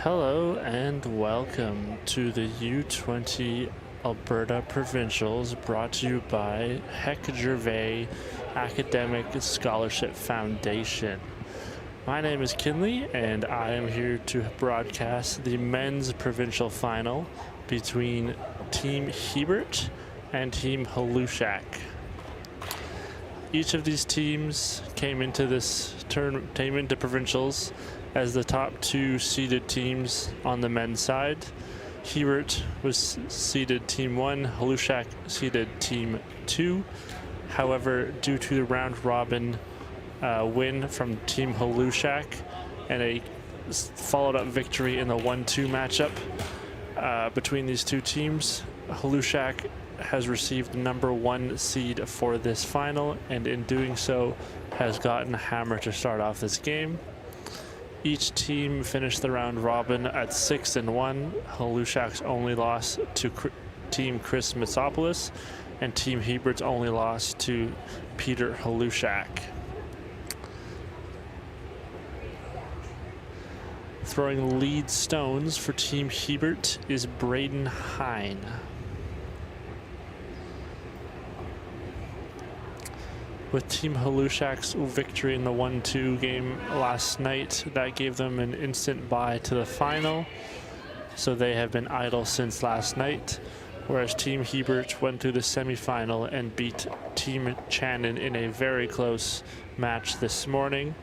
Hello and welcome to the U20 Alberta Provincials, brought to you by Heck Gervais Academic Scholarship Foundation. My name is Kinley and I am here to broadcast the men's provincial final between Team Hebert and Team Halushak. Each of these teams came into provincials as the top two seeded teams on the men's side. Hebert was seeded Team 1, Halushak seeded Team 2. However, due to the round robin win from Team Halushak and a followed up victory in the 1-2 matchup between these two teams, Halushak has received the #1 seed for this final, and in doing so has gotten a hammer to start off this game. Each team finished the round robin at 6-1. Halushak's only loss to Team Chris Mitsopoulos, and Team Hebert's only loss to Peter Halushak. Throwing lead stones for Team Hebert is Braden Hine. With Team Halushak's victory in the 1-2 game last night, that gave them an instant bye to the final, so they have been idle since last night, whereas Team Hebert went through the semifinal and beat Team Channon in a very close match this morning.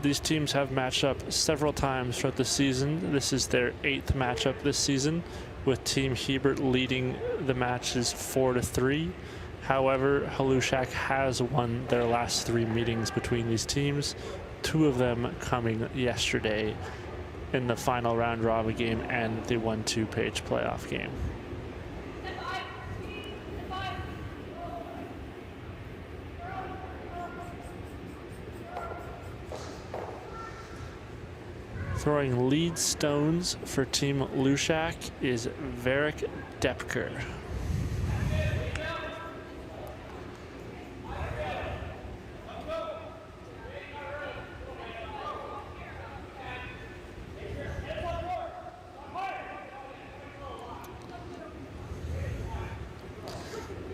These teams have matched up several times throughout the season. This is their 8th matchup this season, with Team Hebert leading the matches 4-3. However, Halushak has won their last 3 meetings between these teams, 2 of them coming yesterday in the final round robin game and the 1-2 page playoff game. Throwing lead stones for Team Halushak is Varric Depker.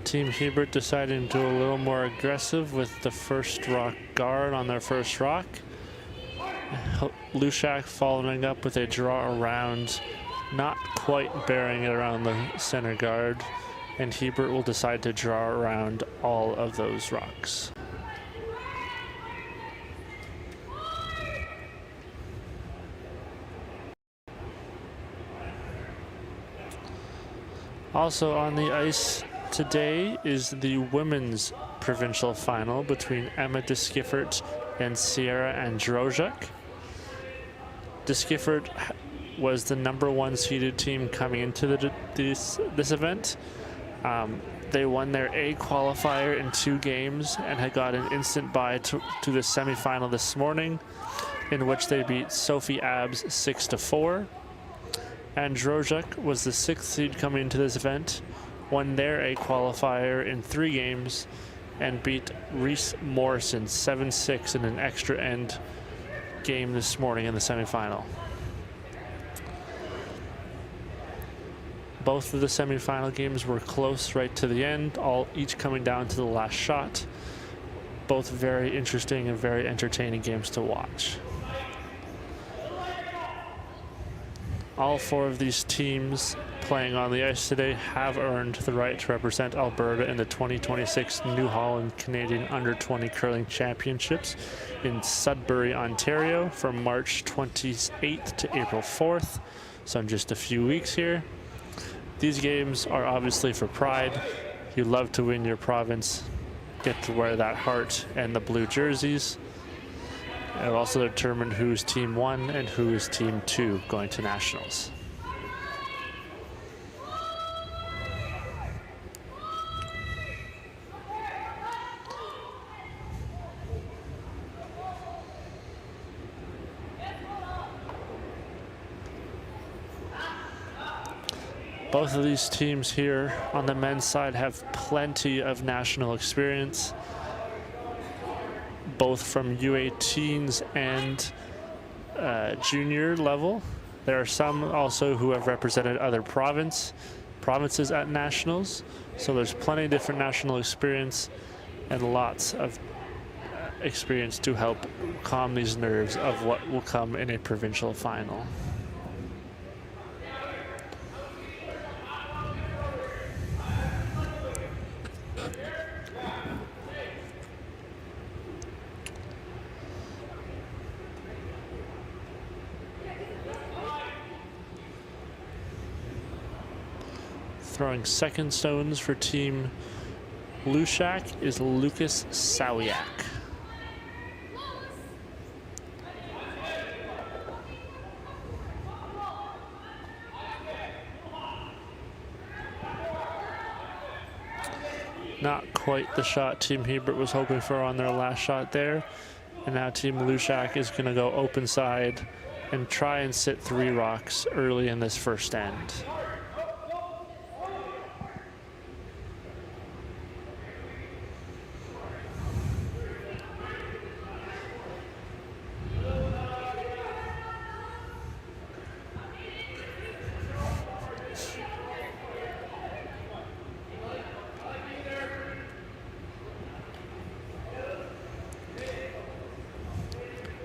Team Hebert deciding to do a little more aggressive with the first rock guard on their first rock. Halushak following up with a draw around, not quite bearing it around the center guard, and Hebert will decide to draw around all of those rocks. Also on the ice today is the women's provincial final between Emma DeSkiffert and Sierra Androzak. DeSkiffert was the #1 seeded team coming into this event. They won their A qualifier in 2 games and had got an instant bye to the semifinal this morning, in which they beat Sophie Abs 6-4. Androzak was the 6th seed coming into this event, won their A qualifier in 3 games, and beat Reese Morrison 7-6 in an extra end game this morning in the semifinal. Both of the semifinal games were close right to the end, each coming down to the last shot. Both very interesting and very entertaining games to watch. All 4 of these teams playing on the ice today have earned the right to represent Alberta in the 2026 New Holland Canadian Under-20 Curling Championships in Sudbury, Ontario from March 28th to April 4th, so in just a few weeks here. These games are obviously for pride. You love to win your province, get to wear that heart and the blue jerseys. It will also determine who's Team 1 and who is Team 2 going to nationals. Both of these teams here on the men's side have plenty of national experience. both from U18s and junior level. There are some also who have represented other provinces at nationals. So there's plenty of different national experience and lots of experience to help calm these nerves of what will come in a provincial final. Throwing second stones for Team Leduc is Lucas Sawiak. Not quite the shot Team Hebert was hoping for on their last shot there. And now Team Leduc is going to go open side and try and sit 3 rocks early in this first end.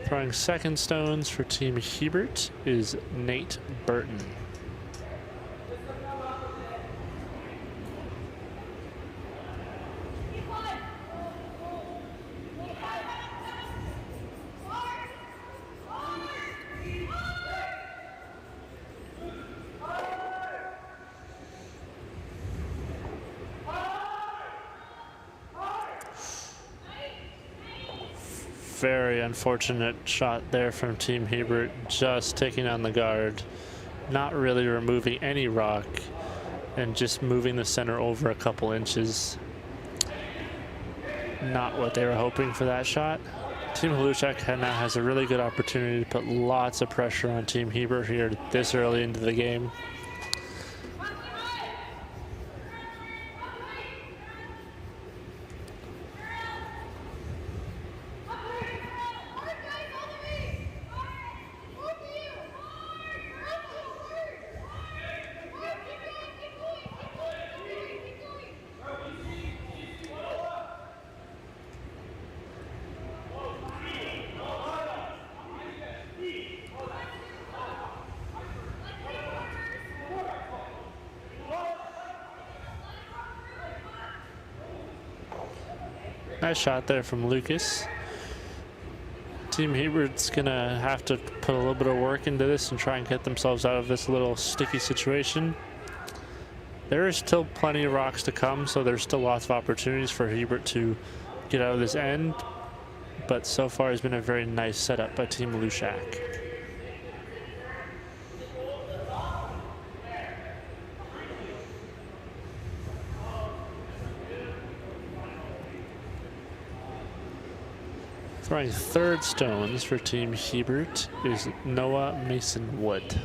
Throwing second stones for Team Hebert is Nate Burton. Very unfortunate shot there from Team Hebert, just taking on the guard, not really removing any rock and just moving the center over a couple inches. Not what they were hoping for that shot. Team Leduc now has a really good opportunity to put lots of pressure on Team Hebert here this early into the game. Nice shot there from Lucas. Team Hebert's gonna have to put a little bit of work into this and try and get themselves out of this little sticky situation. There is still plenty of rocks to come, so there's still lots of opportunities for Hebert to get out of this end. But so far has been a very nice setup by Team Leduc. Throwing third stones for Team Hebert is Noah Mason Wood.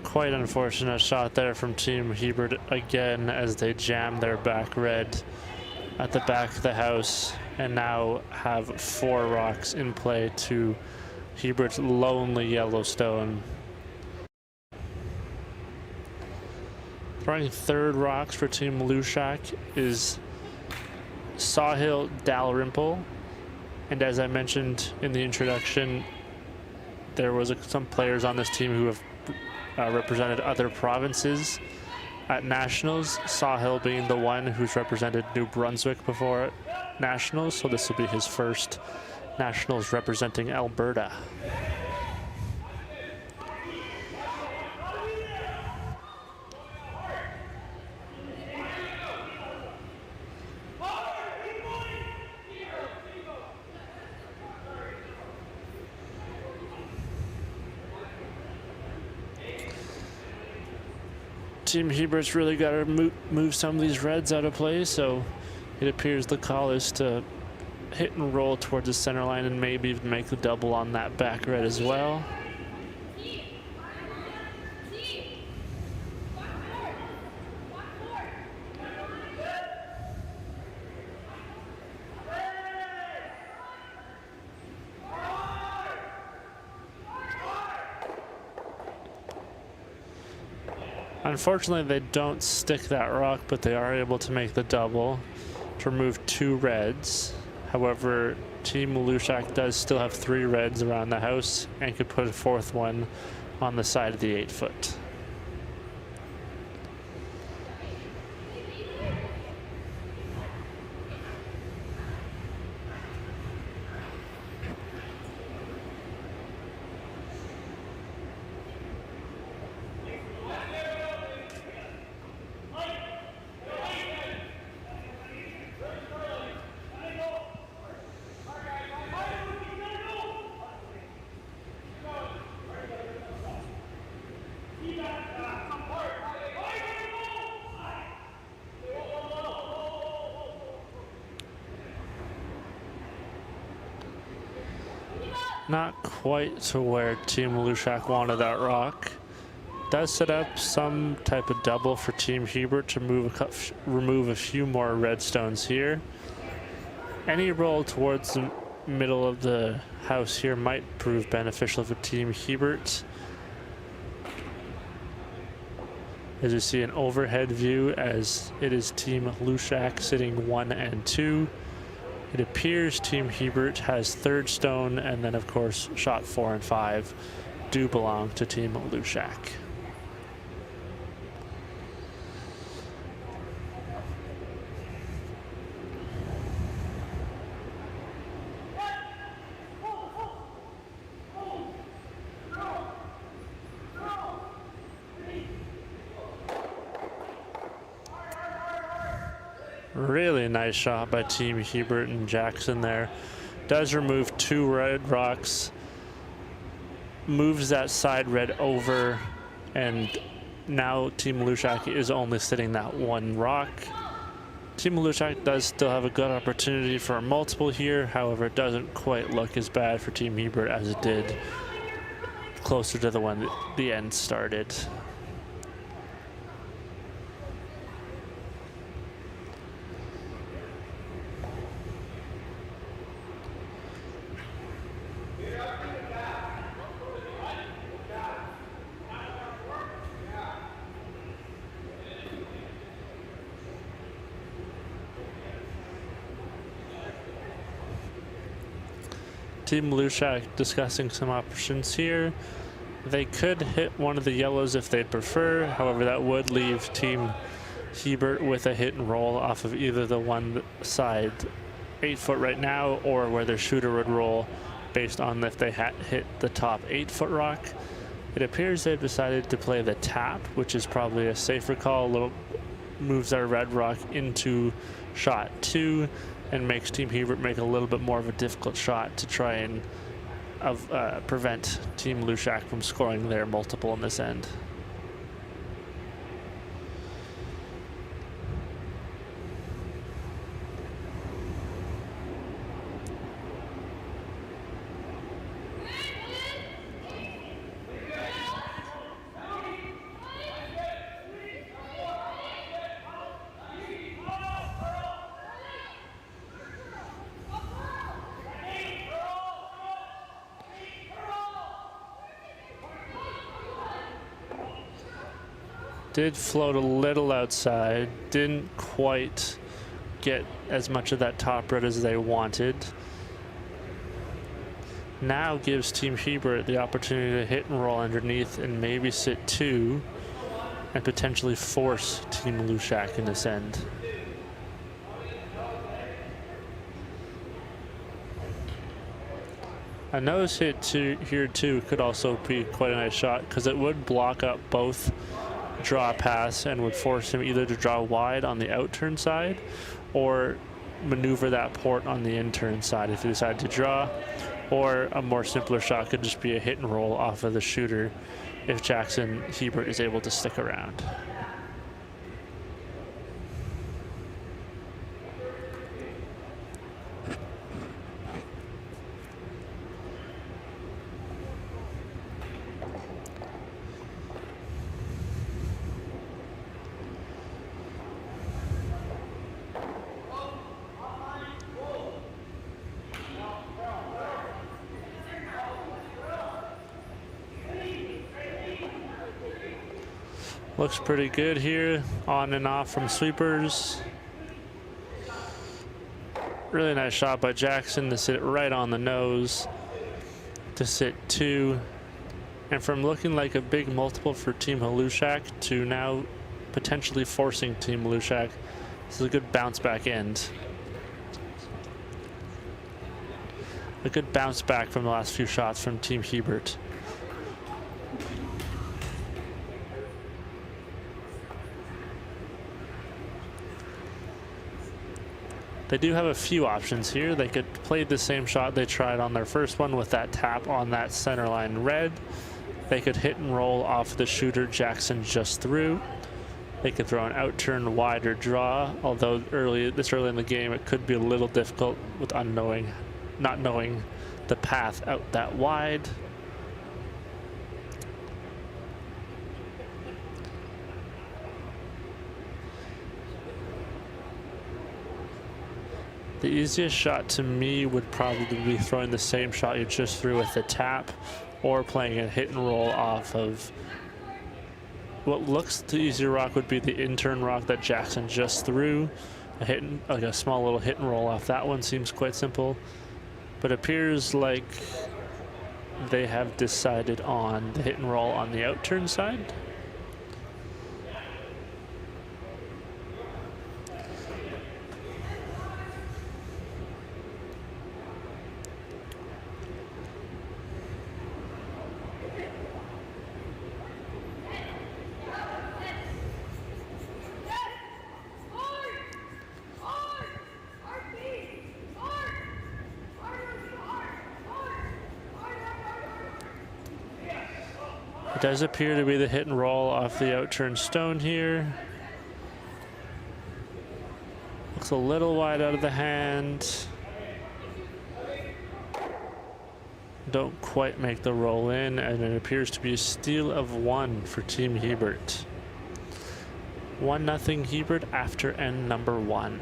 Quite unfortunate shot there from Team Hebert again as they jam their back red at the back of the house and now have 4 rocks in play to Hebert's lonely yellow stone. Throwing third rocks for Team Leduc is Sahil Dalrymple, and as I mentioned in the introduction, there was some players on this team who have represented other provinces at nationals, Sahil being the one who's represented New Brunswick before nationals, so this will be his first nationals representing Alberta. Team Hubert's really got to move some of these reds out of play, so it appears the call is to hit and roll towards the center line and maybe even make the double on that back red as well. Unfortunately, they don't stick that rock, but they are able to make the double to remove 2 reds. However, Team Leduc does still have 3 reds around the house and could put a 4th one on the side of the 8-foot. Not quite to where Team Leduc wanted that rock. Does set up some type of double for Team Hubert to remove a few more red stones here. Any roll towards the middle of the house here might prove beneficial for Team Hubert. As you see an overhead view, as it is Team Leduc sitting 1 and 2. It appears Team Hubert has 3rd stone, and then of course shot 4 and 5 do belong to Team Leduc. Really nice shot by Team Hubert and Jackson there. Does remove 2 red rocks, moves that side red over, and now Team Leduc is only sitting that 1 rock. Team Leduc does still have a good opportunity for a multiple here, however it doesn't quite look as bad for Team Hubert as it did closer to the one the end started. Team Leduc discussing some options here. They could hit one of the yellows if they'd prefer. However, that would leave Team Hubert with a hit and roll off of either the one side 8-foot right now, or where their shooter would roll based on if they hit the top 8-foot rock. It appears they've decided to play the tap, which is probably a safer call. A little moves our red rock into shot 2 and makes Team Hubert make a little bit more of a difficult shot to try and prevent Team Leduc from scoring their multiple in this end. Did float a little outside, didn't quite get as much of that top red as they wanted. Now gives Team Hubert the opportunity to hit and roll underneath and maybe sit 2 and potentially force Team Leduc in this end. A nose hit here too could also be quite a nice shot, because it would block up both draw pass and would force him either to draw wide on the outturn side or maneuver that port on the in-turn side if he decided to draw, or a more simpler shot could just be a hit and roll off of the shooter if Jackson Hubert is able to stick around. Looks pretty good here, on and off from sweepers. Really nice shot by Jackson to sit right on the nose, to sit 2. And from looking like a big multiple for Team Holushak to now potentially forcing Team Holushak, this is a good bounce back end. A good bounce back from the last few shots from Team Hebert. They do have a few options here. They could play the same shot they tried on their first one with that tap on that center line red. They could hit and roll off the shooter Jackson just threw. They could throw an out turn wide or draw, although this early in the game it could be a little difficult with not knowing the path out that wide. The easiest shot to me would probably be throwing the same shot you just threw with the tap, or playing a hit and roll off of what looks the easier rock would be the in-turn rock that Jackson just threw. Like a small little hit and roll off that one seems quite simple, but appears like they have decided on the hit and roll on the out turn side. It does appear to be the hit and roll off the out-turn stone here. Looks a little wide out of the hand. Don't quite make the roll in, and it appears to be a steal of 1 for Team Hebert. 1-0 Hebert after end number 1.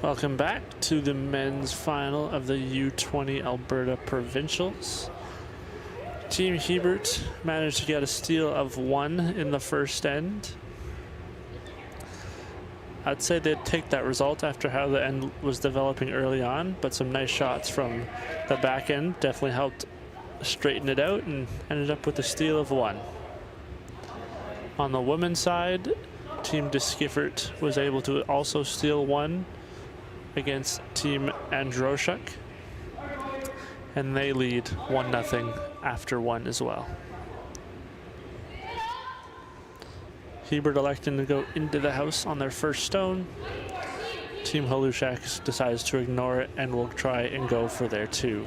Welcome back to the men's final of the U20 Alberta Provincials. Team Hebert managed to get a steal of 1 in the first end. I'd say they'd take that result after how the end was developing early on, but some nice shots from the back end definitely helped straighten it out and ended up with a steal of 1. On the women's side, Team De Skiffert was able to also steal 1 against Team Androshuk, and they lead 1-0 after 1 as well. Hebert electing to go into the house on their first stone. Team Holushak decides to ignore it and will try and go for their 2.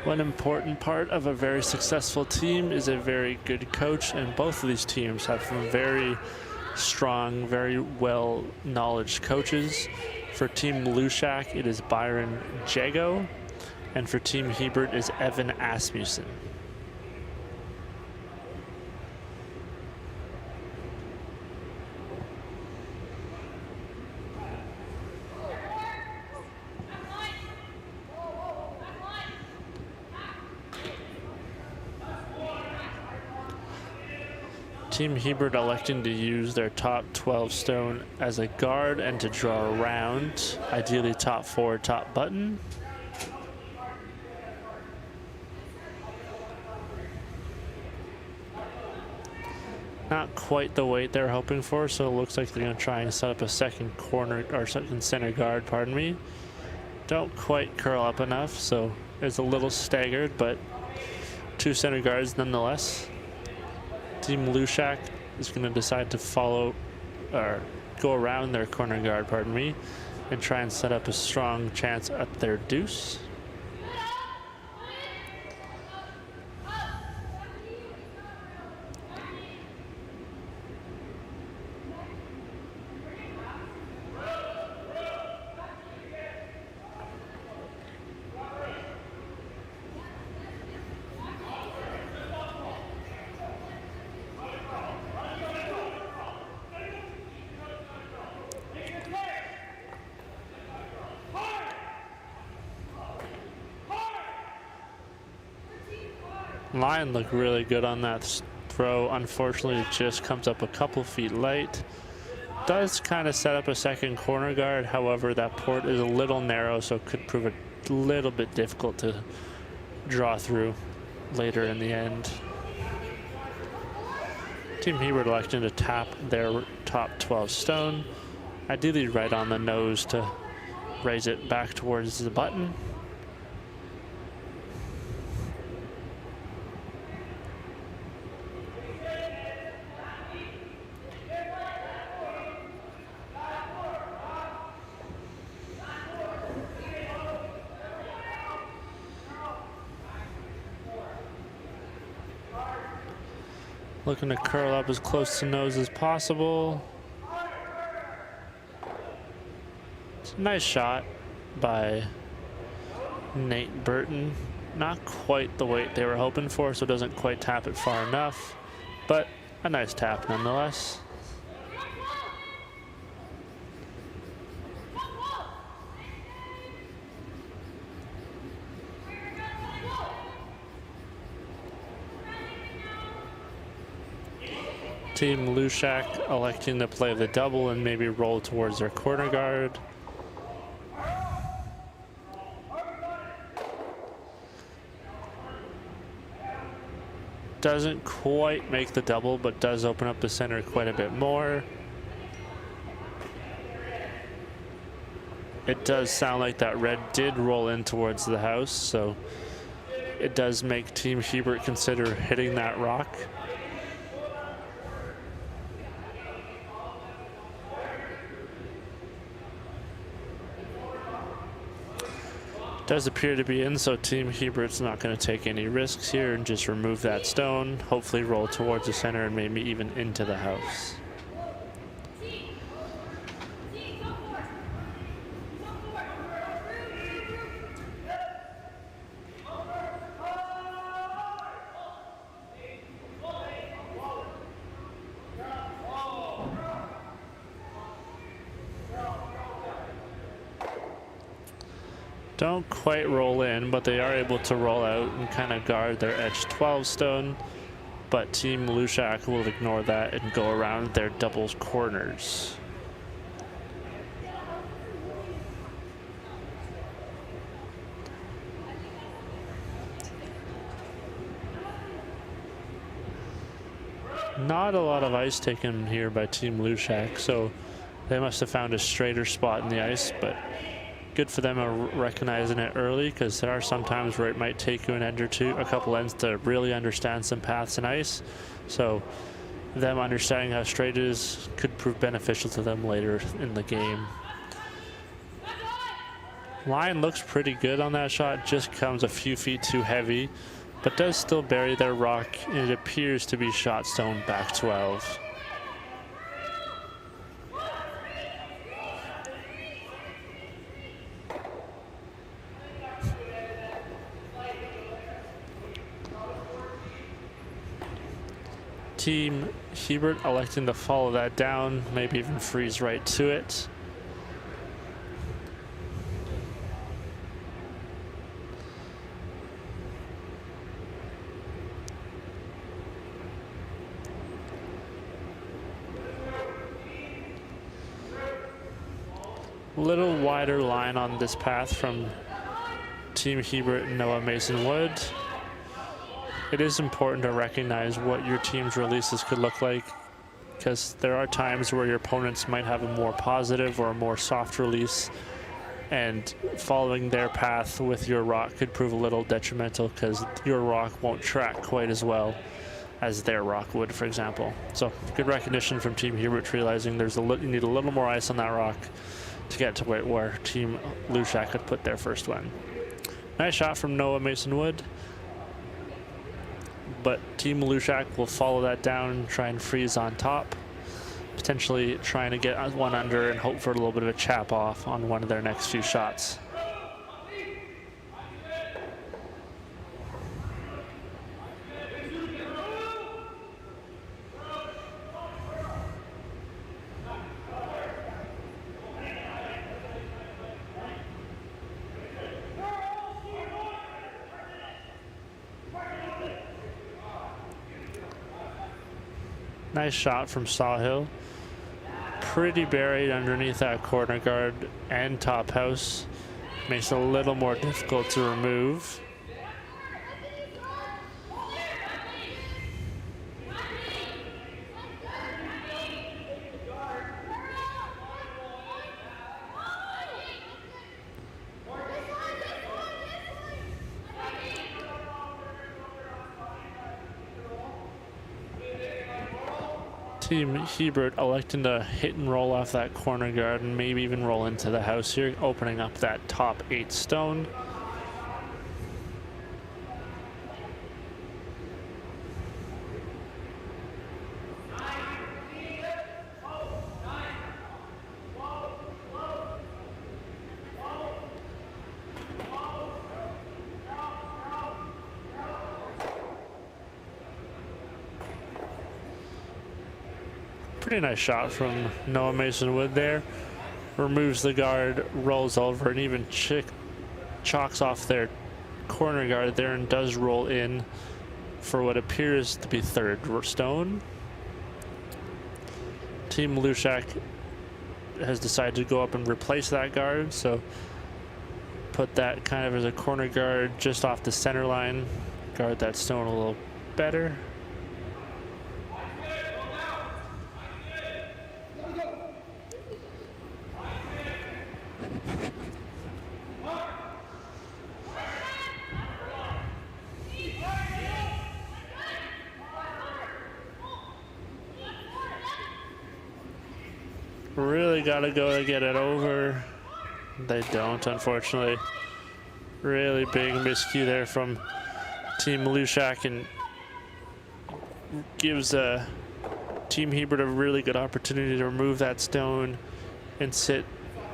One important part of a very successful team is a very good coach, and both of these teams have some very strong, very well-knowledged coaches. For Team Lushak, it is Byron Jago, and for Team Hebert is Evan Asmussen. Team Hebert electing to use their top 12 stone as a guard and to draw around, ideally top 4, top button. Not quite the weight they're hoping for, so it looks like they're going to try and set up a second corner, or second center guard, pardon me. Don't quite curl up enough, so it's a little staggered, but 2 center guards nonetheless. Team Leduc is going to decide to follow, or go around their corner guard, pardon me, and try and set up a strong chance at their deuce. Line looked really good on that throw. Unfortunately, it just comes up a couple feet light. Does kind of set up a second corner guard. However, that port is a little narrow, so it could prove a little bit difficult to draw through later in the end. Team Hebert electing to tap their top 12 stone, ideally right on the nose to raise it back towards the button. Looking to curl up as close to nose as possible. It's a nice shot by Nate Burton. Not quite the weight they were hoping for, so it doesn't quite tap it far enough, but a nice tap nonetheless. Team Leduc electing to play the double and maybe roll towards their corner guard. Doesn't quite make the double, but does open up the center quite a bit more. It does sound like that red did roll in towards the house, so it does make Team Hebert consider hitting that rock. Does appear to be in, so Team Hebert's not going to take any risks here and just remove that stone, hopefully roll towards the center and maybe even into the house. Don't quite roll in, but they are able to roll out and kind of guard their edge 12 stone. But Team Leduc will ignore that and go around their doubles corners. Not a lot of ice taken here by Team Leduc, so they must have found a straighter spot in the ice, but good for them recognizing it early, because there are some times where it might take you an end or two, a couple ends, to really understand some paths in ice. So them understanding how straight it is could prove beneficial to them later in the game. Line looks pretty good on that shot, just comes a few feet too heavy, but does still bury their rock, and it appears to be shot stone back 12. Team Hebert electing to follow that down, maybe even freeze right to it. Little wider line on this path from Team Hebert and Noah Mason Wood. It is important to recognize what your team's releases could look like, because there are times where your opponents might have a more positive or a more soft release, and following their path with your rock could prove a little detrimental because your rock won't track quite as well as their rock would, for example. So good recognition from Team Hebert, realizing you need a little more ice on that rock to get to where Team Lushak could put their first win. Nice shot from Noah Mason Wood, but Team Lushak will follow that down and try and freeze on top, potentially trying to get one under and hope for a little bit of a chap off on one of their next few shots. Nice shot from Sawhill. Pretty buried underneath that corner guard and top house. Makes it a little more difficult to remove. Team Hebert electing to hit and roll off that corner guard and maybe even roll into the house here, opening up that top 8 stone. Pretty nice shot from Noah Mason Wood there. Removes the guard, rolls over, and even chalks off their corner guard there and does roll in for what appears to be third stone. Team Lushak has decided to go up and replace that guard, so put that kind of as a corner guard just off the center line. Guard that stone a little better. Really gotta go to get it over. They don't, unfortunately. Really big miscue there from Team Lushak, and gives Team Hebert a really good opportunity to remove that stone and sit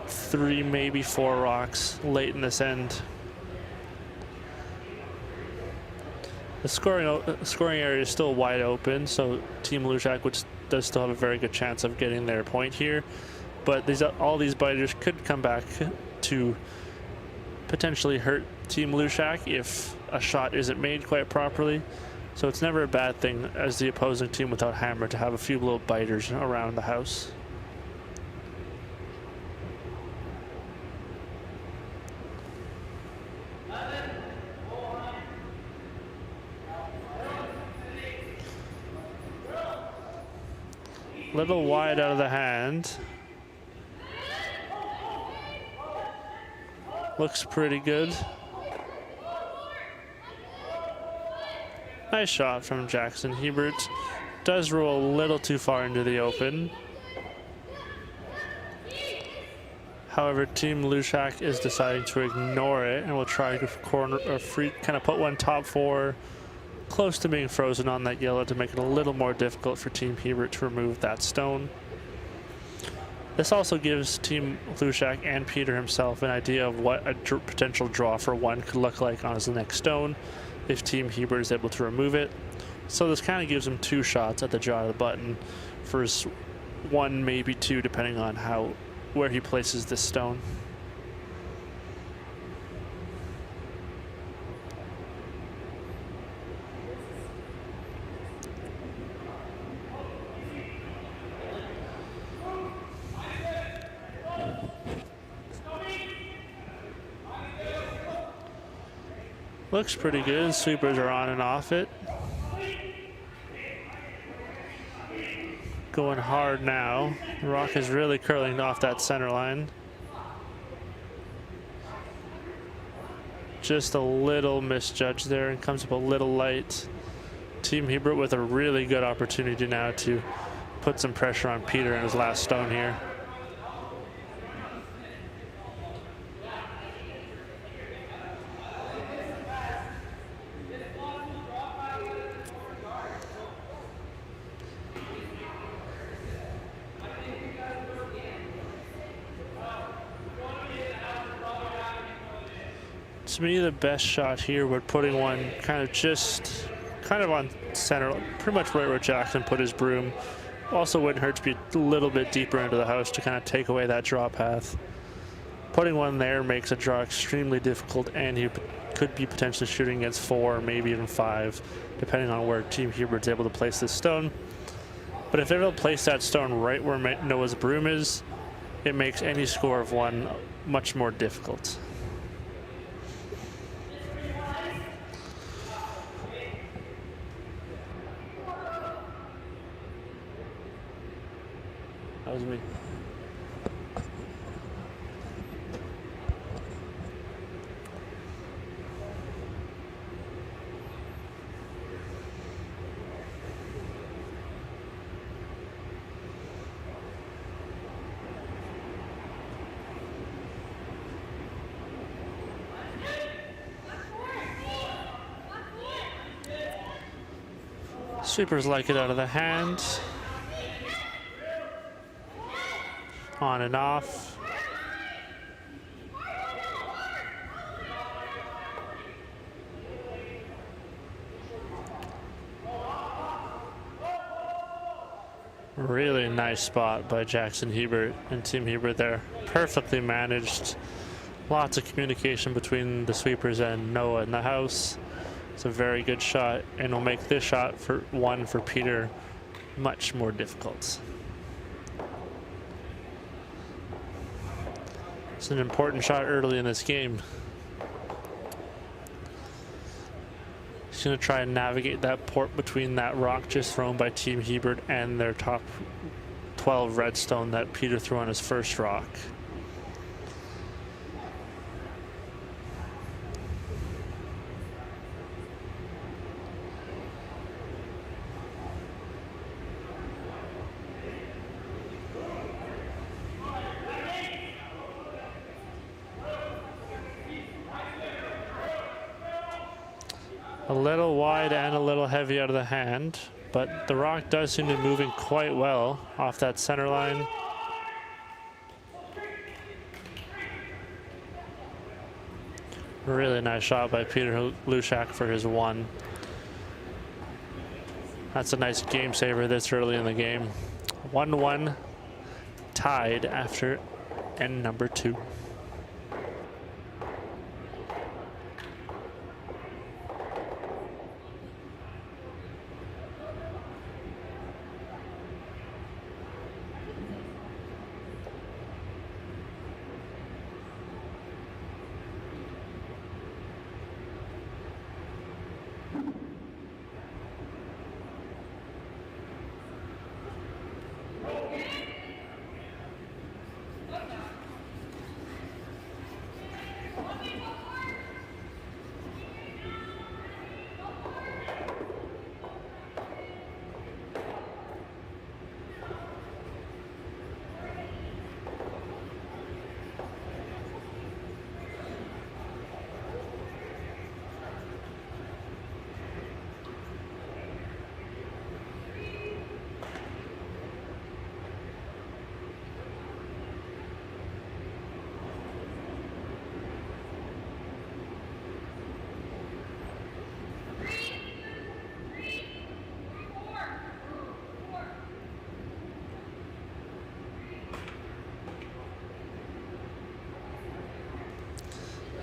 3, maybe 4 rocks late in this end. The scoring area is still wide open, so Team Lushak does still have a very good chance of getting their point here. But all these biters could come back to potentially hurt Team Lushak if a shot isn't made quite properly. So it's never a bad thing as the opposing team without hammer to have a few little biters around the house. Little wide out of the hand. Looks pretty good. Nice shot from Jackson. Hebert does roll a little too far into the open. However, Team Lushak is deciding to ignore it and will try to kind of put one top 4 close to being frozen on that yellow to make it a little more difficult for Team Hebert to remove that stone. This also gives Team Lushak and Peter himself an idea of what a potential draw for 1 could look like on his next stone if Team Hebert is able to remove it. So this kind of gives him 2 shots at the draw of the button for his 1, maybe 2, depending on where he places this stone. Looks pretty good. Sweepers are on and off it. Going hard now. The rock is really curling off that center line. Just a little misjudged there and comes up a little light. Team Hebert with a really good opportunity now to put some pressure on Peter in his last stone here. To me, the best shot here would putting one kind of on center, pretty much right where Jackson put his broom. Also wouldn't hurt to be a little bit deeper into the house to kind of take away that draw path. Putting one there makes a draw extremely difficult, and he could be potentially shooting against 4, maybe even 5, depending on where Team Hebert's able to place this stone. But if they're able to place that stone right where Noah's broom is, it makes any score of 1 much more difficult. That was me. Sweepers like it out of the hand. On and off. Really nice spot by Jackson Hebert and Team Hebert there. Perfectly managed. Lots of communication between the sweepers and Noah in the house. It's a very good shot, and will make this shot for 1 for Peter much more difficult. It's an important shot early in this game. He's going to try and navigate that port between that rock just thrown by Team Hebert and their top 12 redstone that Peter threw on his first rock. A little wide and a little heavy out of the hand, but the rock does seem to be moving quite well off that center line. Really nice shot by Peter Lushak for his 1. That's a nice game saver this early in the game. 1-1 tied after end number 2.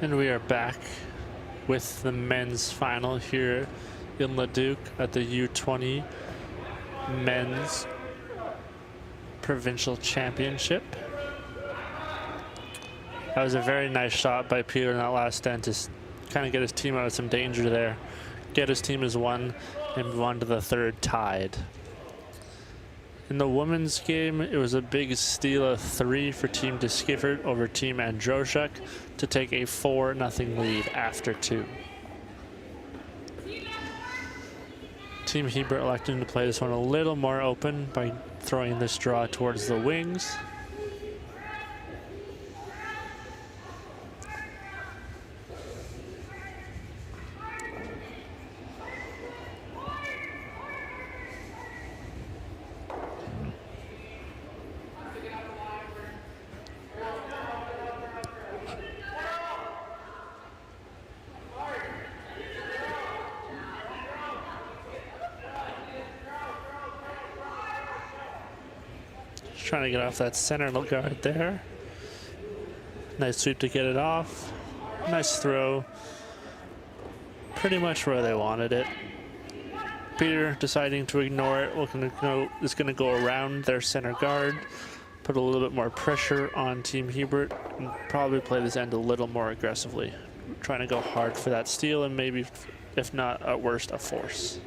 And we are back with the men's final here in Leduc at the U20 Men's Provincial Championship. That was a very nice shot by Peter in that last end to kind of get his team out of some danger there. Get his team as one and move on to the third tied. In the women's game, it was a big steal of 3 for Team Diskivert over Team Androshuk to take a 4-0 lead after 2. Team Hebert electing to play this one a little more open by throwing this draw towards the wings. Trying to get off that center guard there. Nice sweep to get it off. Nice throw. Pretty much where they wanted it. Peter deciding to ignore it. Is going to go around their center guard. Put a little bit more pressure on Team Hebert and probably play this end a little more aggressively. Trying to go hard for that steal and maybe, if not at worst, a force.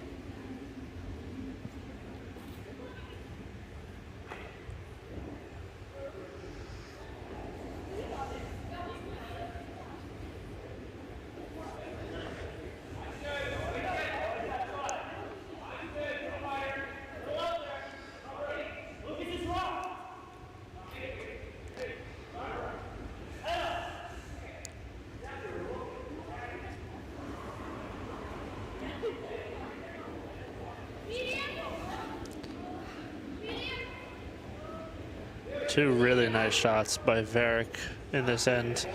Two really nice shots by Varick in this end.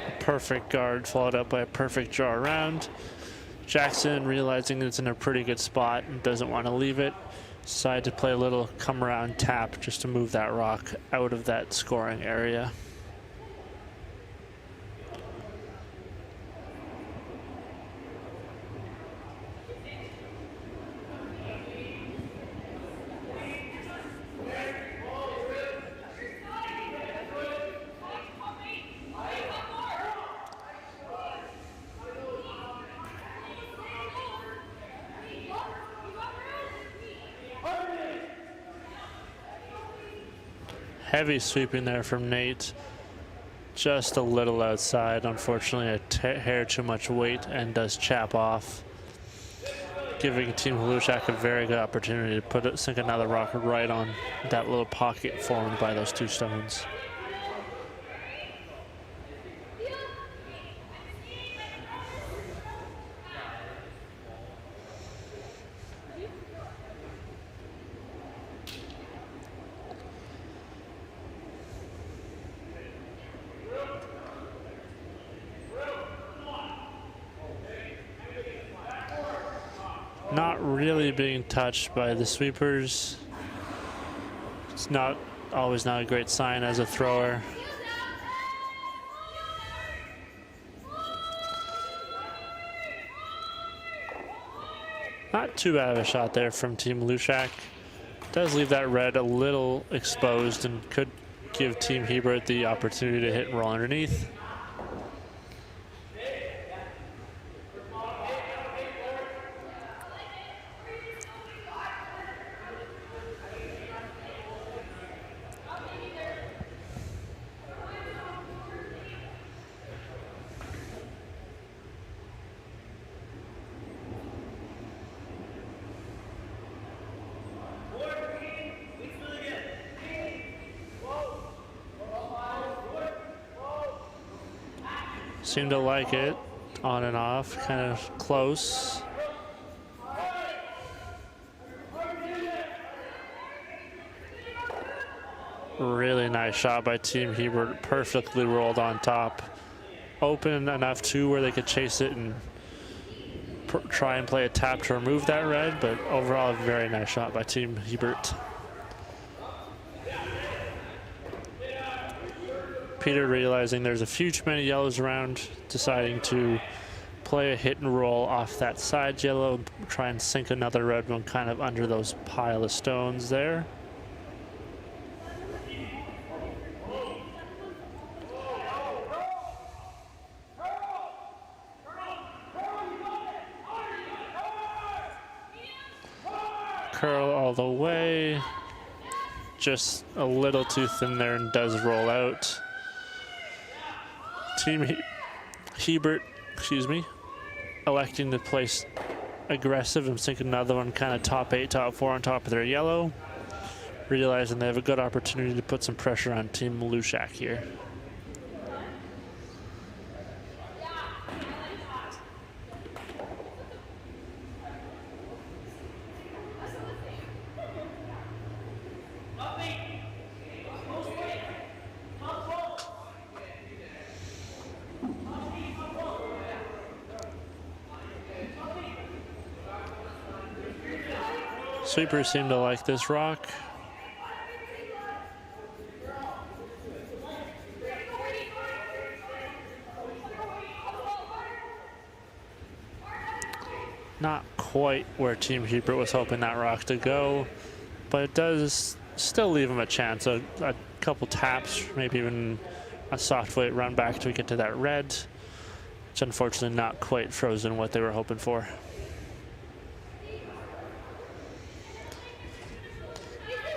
A perfect guard followed up by a perfect draw around. Jackson, realizing it's in a pretty good spot and doesn't want to leave it, decided to play a little come around tap just to move that rock out of that scoring area. Heavy sweeping there from Nate. Just a little outside. Unfortunately, a hair too much weight and does chap off. Giving Team Hlushak a very good opportunity to sink another rocket right on that little pocket formed by those two stones. Not really being touched by the sweepers. It's always not a great sign as a thrower. Not too bad of a shot there from Team Hlushak. Does leave that red a little exposed and could give Team Hebert the opportunity to hit and roll underneath. Seem to like it, on and off, kind of close. Really nice shot by Team Hebert, perfectly rolled on top. Open enough too where they could chase it and try and play a tap to remove that red, but overall a very nice shot by Team Hebert. Peter, realizing there's a few too many yellows around, deciding to play a hit and roll off that side yellow, try and sink another red one kind of under those pile of stones there. Curl all the way. Just a little too thin there and does roll out. Team Hebert, electing to place aggressive and sink another one kind of top 8, top 4 on top of their yellow. Realizing they have a good opportunity to put some pressure on Team Leduc here. Sweepers seem to like this rock. Not quite where Team Hebert was hoping that rock to go, but it does still leave them a chance. A couple taps, maybe even a soft weight run back to get to that red. It's unfortunately not quite frozen what they were hoping for.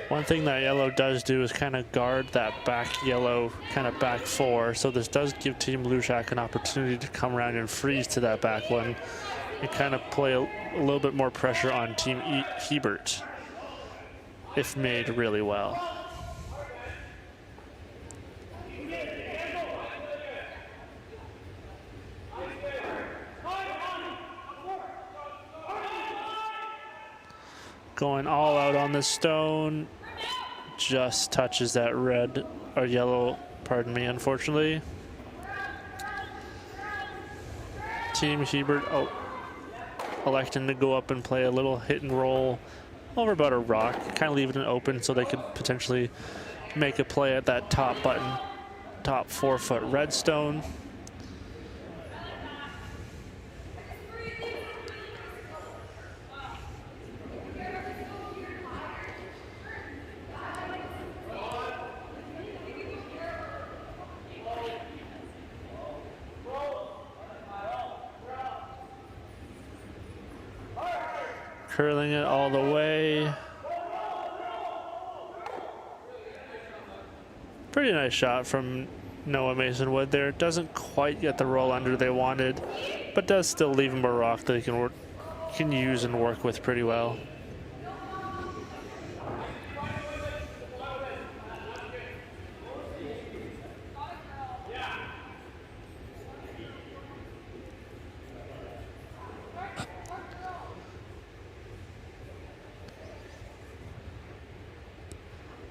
One thing that yellow does do is kind of guard that back yellow, kind of back 4. So this does give Team Leduc an opportunity to come around and freeze to that back one and kind of play a little bit more pressure on Team Hebert if made really well. Going all out on the stone, just touches that red or yellow, pardon me, unfortunately. Team Hebert electing to go up and play a little hit and roll over about a rock, kind of leaving it open so they could potentially make a play at that top button, top 4-foot redstone. Curling it all the way. Pretty nice shot from Noah Mason Wood there. Doesn't quite get the roll under they wanted, but does still leave him a rock that he can use and work with pretty well.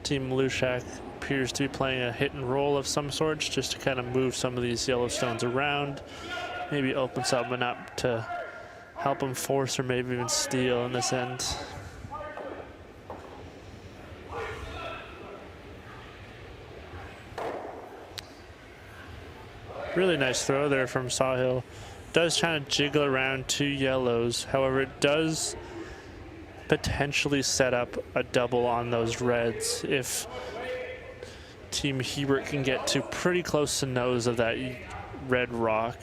Team Leduc appears to be playing a hit and roll of some sorts just to kind of move some of these yellow stones around, maybe open something up to help them force or maybe even steal in this end. Really nice throw there from Sawhill. Does kind of jiggle around 2 yellows. However, it does potentially set up a double on those reds if Team Hebert can get to pretty close to nose of that red rock.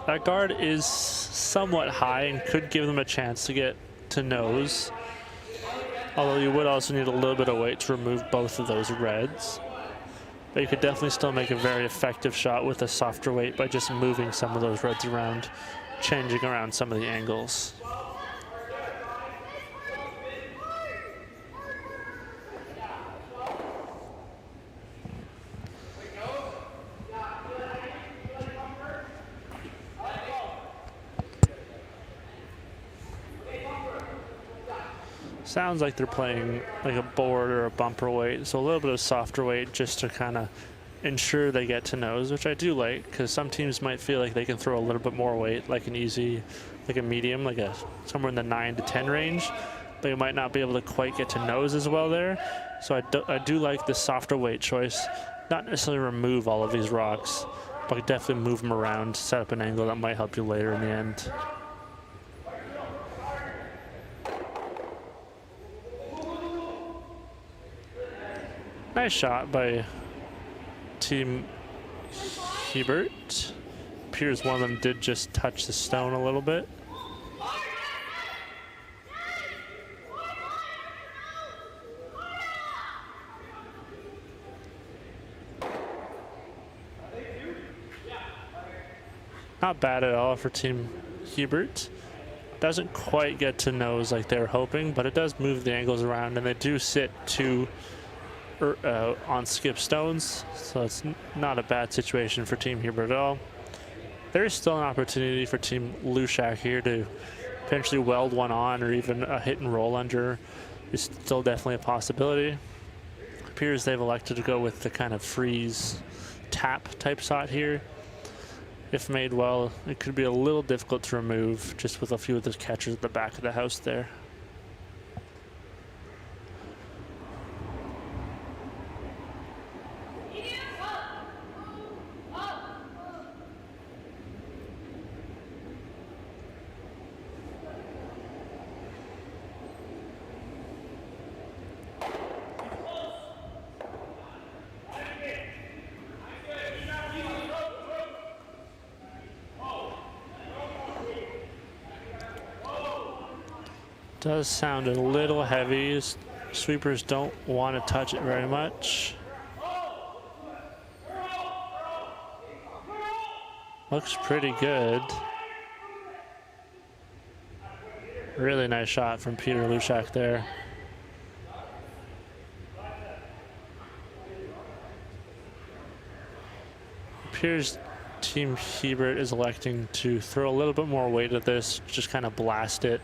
That guard is somewhat high and could give them a chance to get to nose, although you would also need a little bit of weight to remove both of those reds. But you could definitely still make a very effective shot with a softer weight by just moving some of those reds around, changing around some of the angles. Sounds like they're playing like a board or a bumper weight, so a little bit of softer weight just to kind of ensure they get to nose, which I do like, because some teams might feel like they can throw a little bit more weight, like an easy, like a medium, like a somewhere in the 9 to 10 range, but you might not be able to quite get to nose as well there. So I do like the softer weight choice, not necessarily remove all of these rocks, but definitely move them around, set up an angle that might help you later in the end. Nice shot by Team Hebert. Appears one of them did just touch the stone a little bit. Not bad at all for Team Hebert. Doesn't quite get to nose like they were hoping, but it does move the angles around, and they do sit two on skip stones, so it's not a bad situation for Team Hebert at all. There is still an opportunity for Team Leduc here to potentially weld one on, or even a hit and roll under is still definitely a possibility. Appears they've elected to go with the kind of freeze tap type shot here. If made well, it could be a little difficult to remove just with a few of the catchers at the back of the house there. Does sound a little heavy. Sweepers don't want to touch it very much. Looks pretty good. Really nice shot from Peter Leduc there. Appears Team Hebert is electing to throw a little bit more weight at this, just kind of blast it,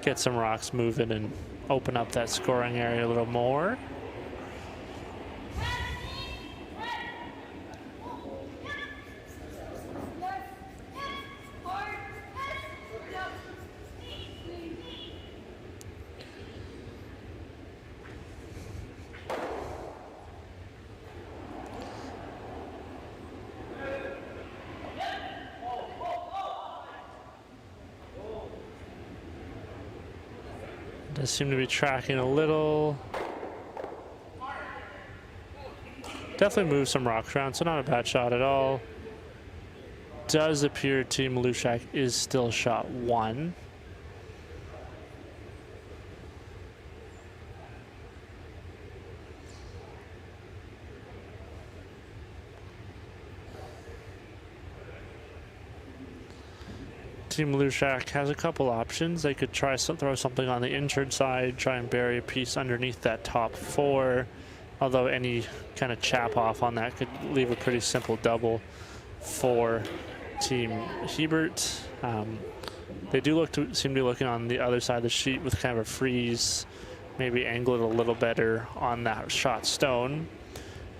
get some rocks moving, and open up that scoring area a little more. Does seem to be tracking a little. Definitely moves some rocks around, so not a bad shot at all. Does appear Team Leduc is still shot one. Team Leduc has a couple options. They could try throw something on the injured side, try and bury a piece underneath that top four, although any kind of chap off on that could leave a pretty simple double for Team Hebert. They do seem to be looking on the other side of the sheet with kind of a freeze, maybe angle it a little better on that shot stone.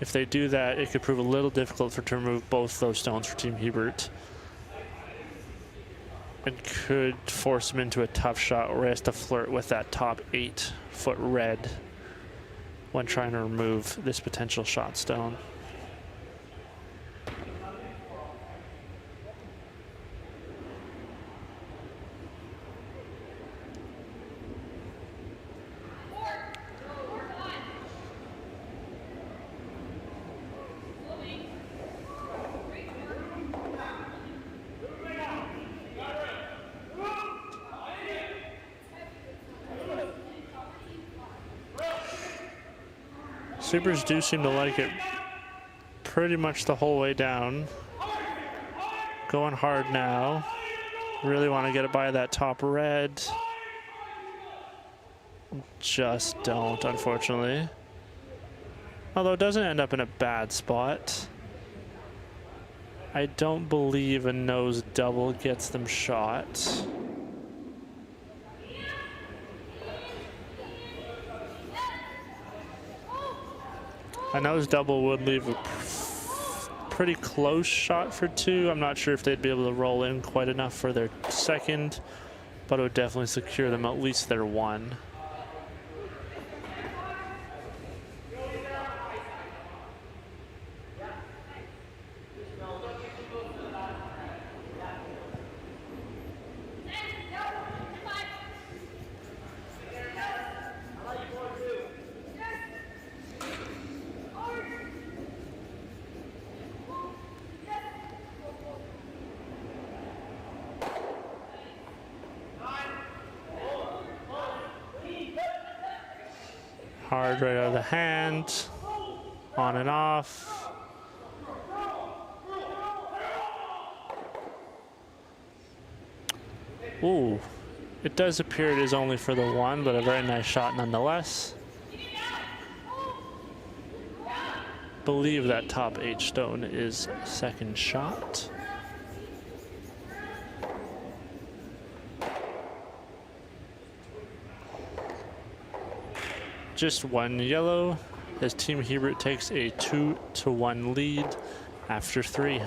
If they do that, it could prove a little difficult to remove both those stones for Team Hebert, and could force him into a tough shot where he has to flirt with that top 8-foot red when trying to remove this potential shot stone. Sweepers do seem to like it pretty much the whole way down. Going hard now. Really want to get it by that top red. Just don't, unfortunately. Although it doesn't end up in a bad spot. I don't believe a nose double gets them shot. A nose double would leave a pretty close shot for two. I'm not sure if they'd be able to roll in quite enough for their second, but it would definitely secure them at least their one. Hard right out of the hand, on and off. Ooh, it does appear it is only for the one, but a very nice shot nonetheless. Believe that top 8 stone is second shot. Just one yellow as Team Hebert takes a 2-1 lead after 3.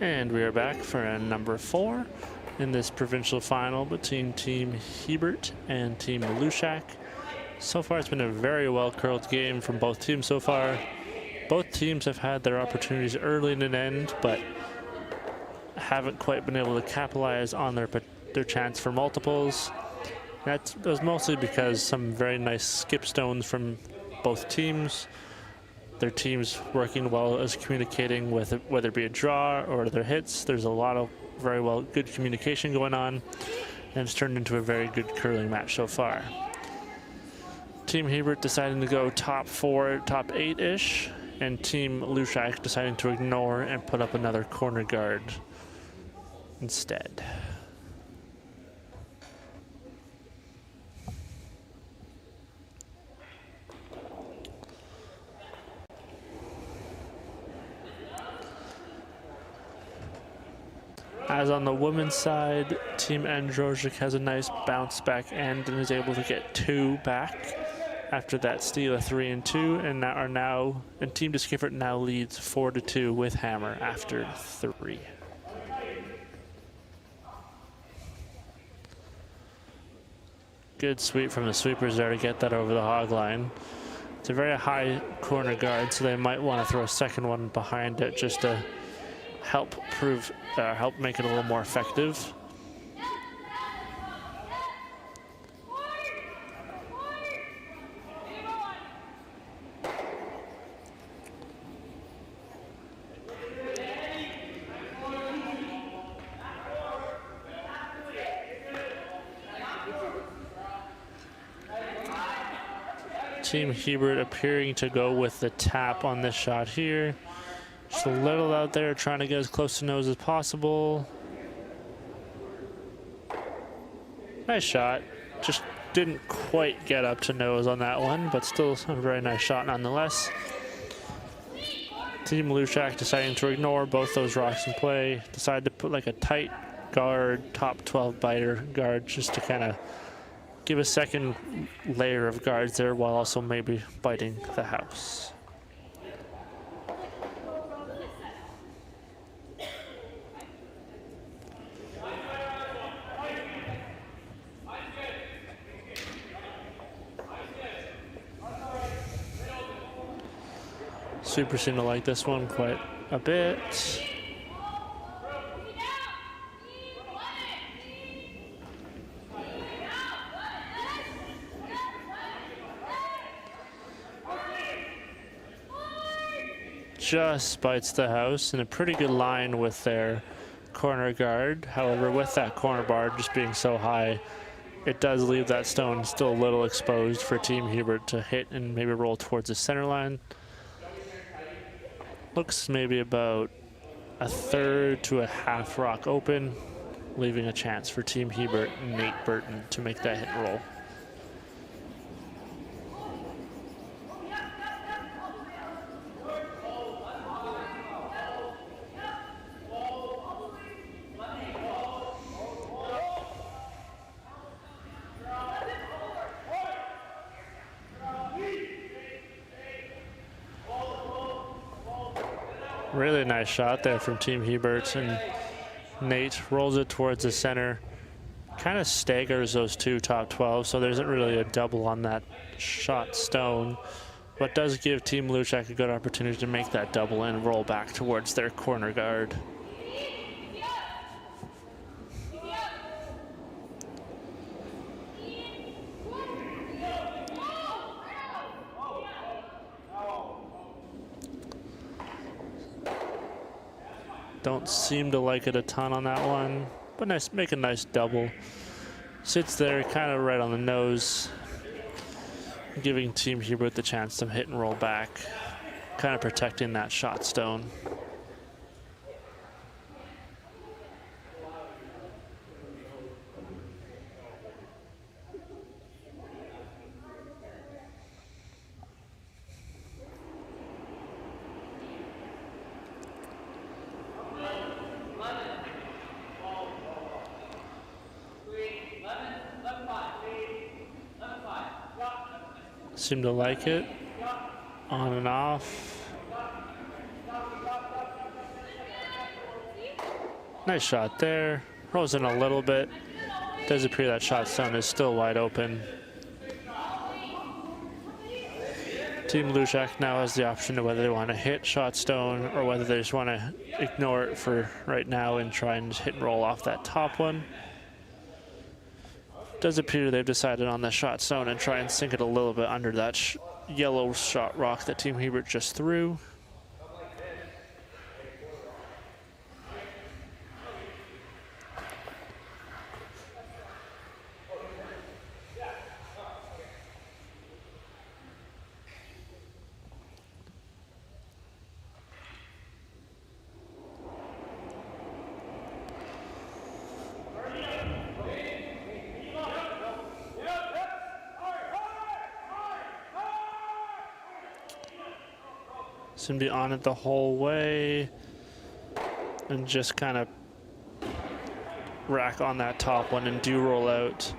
And we are back for number 4 in this provincial final between Team Hebert and Team Leduc. So far, it's been a very well-curled game from both teams so far. Both teams have had their opportunities early in an end, but haven't quite been able to capitalize on their chance for multiples. That was mostly because some very nice skip stones from both teams. Their teams working well as communicating with it, whether it be a draw or their hits. There's a lot of very good communication going on, and it's turned into a very good curling match so far. Team Hebert deciding to go top 4, top 8-ish, and Team Leduc deciding to ignore and put up another corner guard instead. As on the women's side, Team Androjic has a nice bounce back end and is able to get 2 back after that steal of 3 and 2, and Team Discomfort now leads 4-2 with Hammer after 3. Good sweep from the sweepers there to get that over the hog line. It's a very high corner guard, so they might want to throw a second one behind it just to help make it a little more effective. Team Hebert appearing to go with the tap on this shot here. Just a little out there, trying to get as close to nose as possible. Nice shot. Just didn't quite get up to nose on that one, but still a very nice shot nonetheless. Team Leduc deciding to ignore both those rocks in play. Decided to put like a tight guard, top 12 biter guard, just to kind of give a second layer of guards there while also maybe biting the house. Super seem to like this one quite a bit. Just bites the house in a pretty good line with their corner guard. However, with that corner bar just being so high, it does leave that stone still a little exposed for Team Hebert to hit and maybe roll towards the center line. Looks maybe about a third to a half rock open, leaving a chance for Team Hebert and Nate Burton to make that hit roll. Really nice shot there from Team Hebert, and Nate rolls it towards the center. Kind of staggers those two top 12, so there isn't really a double on that shot stone, but does give Team Leduc a good opportunity to make that double and roll back towards their corner guard. Don't seem to like it a ton on that one, but nice, make a nice double. Sits there kind of right on the nose, giving Team Hebert the chance to hit and roll back, kind of protecting that shot stone. Seem to like it, on and off. Nice shot there, rolls in a little bit. Does appear that shot stone is still wide open. Team Leduc now has the option of whether they want to hit shot stone or whether they just want to ignore it for right now and try and hit and roll off that top one. Does appear they've decided on the shot stone and try and sink it a little bit under that yellow shot rock that Team Hebert just threw. Seem to be on it the whole way and just kind of rack on that top one and do roll out.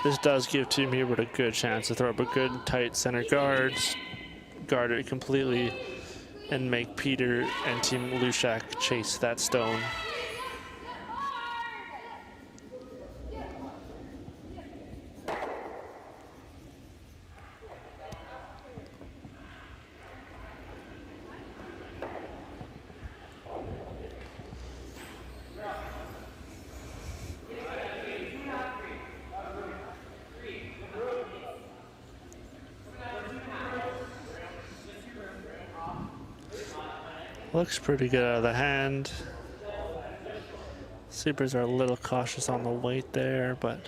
This does give Team Hebert a good chance to throw up a good tight center guard it completely, and make Peter and Team Leduc chase that stone. Looks pretty good out of the hand. Sweepers are a little cautious on the weight there, but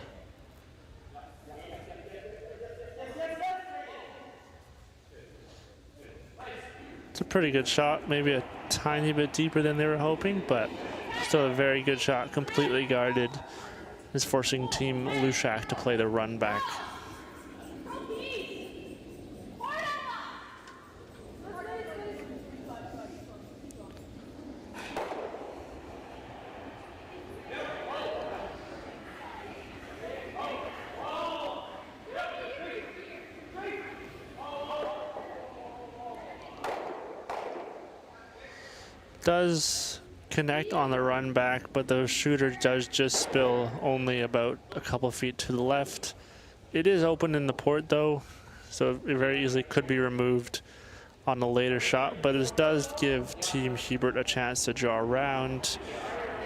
it's a pretty good shot. Maybe a tiny bit deeper than they were hoping, but still a very good shot. Completely guarded. Is forcing Team Leduc to play the run back. Does connect on the run back, but the shooter does just spill only about a couple feet to the left. It is open in the port though, so it very easily could be removed on the later shot, but this does give Team Hebert a chance to draw around,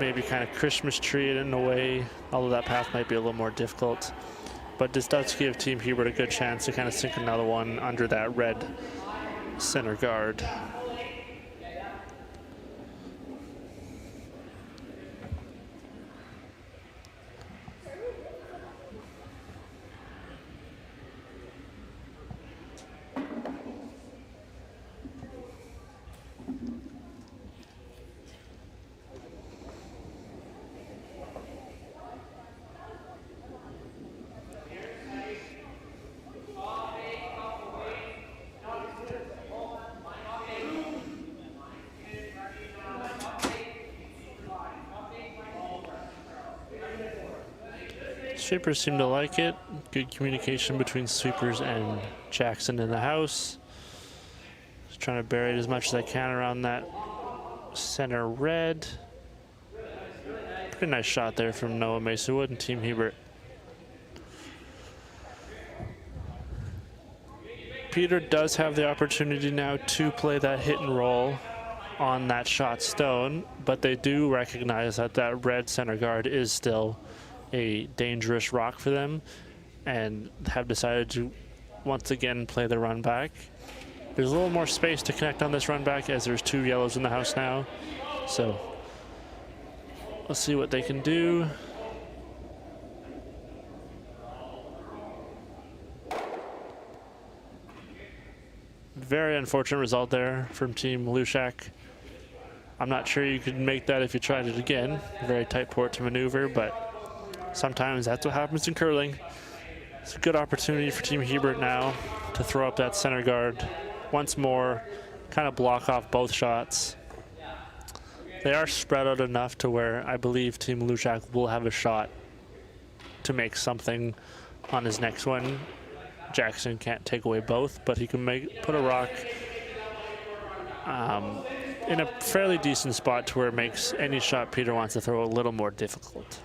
maybe kind of Christmas tree it in a way, although that path might be a little more difficult. But this does give Team Hebert a good chance to kind of sink another one under that red center guard. Sweepers seem to like it. Good communication between sweepers and Jackson in the house. Just trying to bury it as much as I can around that center red. Pretty nice shot there from Noah Mason-Wood and Team Hebert. Peter does have the opportunity now to play that hit and roll on that shot stone, but they do recognize that that red center guard is still a dangerous rock for them and have decided to once again play the run back. There's a little more space to connect on this run back as there's 2 yellows in the house now. So let's see what they can do. Very unfortunate result there from Team Leduc. I'm not sure you could make that if you tried it again. Very tight port to maneuver, but sometimes that's what happens in curling. It's a good opportunity for Team Hebert now to throw up that center guard once more, kind of block off both shots. They are spread out enough to where I believe Team Leduc will have a shot to make something on his next one. Jackson can't take away both, but he can put a rock in a fairly decent spot to where it makes any shot Peter wants to throw a little more difficult.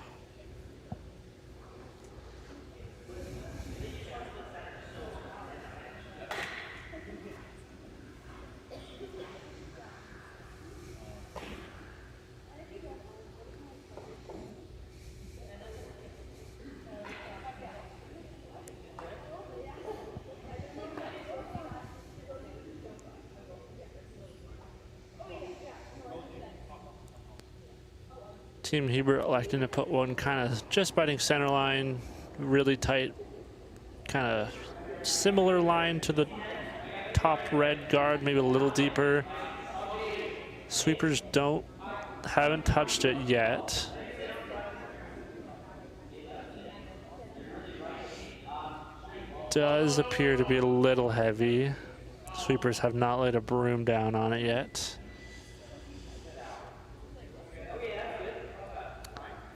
Team Hebert electing to put one kind of just biting center line, really tight, kind of similar line to the top red guard, maybe a little deeper. Sweepers haven't touched it yet. Does appear to be a little heavy. Sweepers have not laid a broom down on it yet.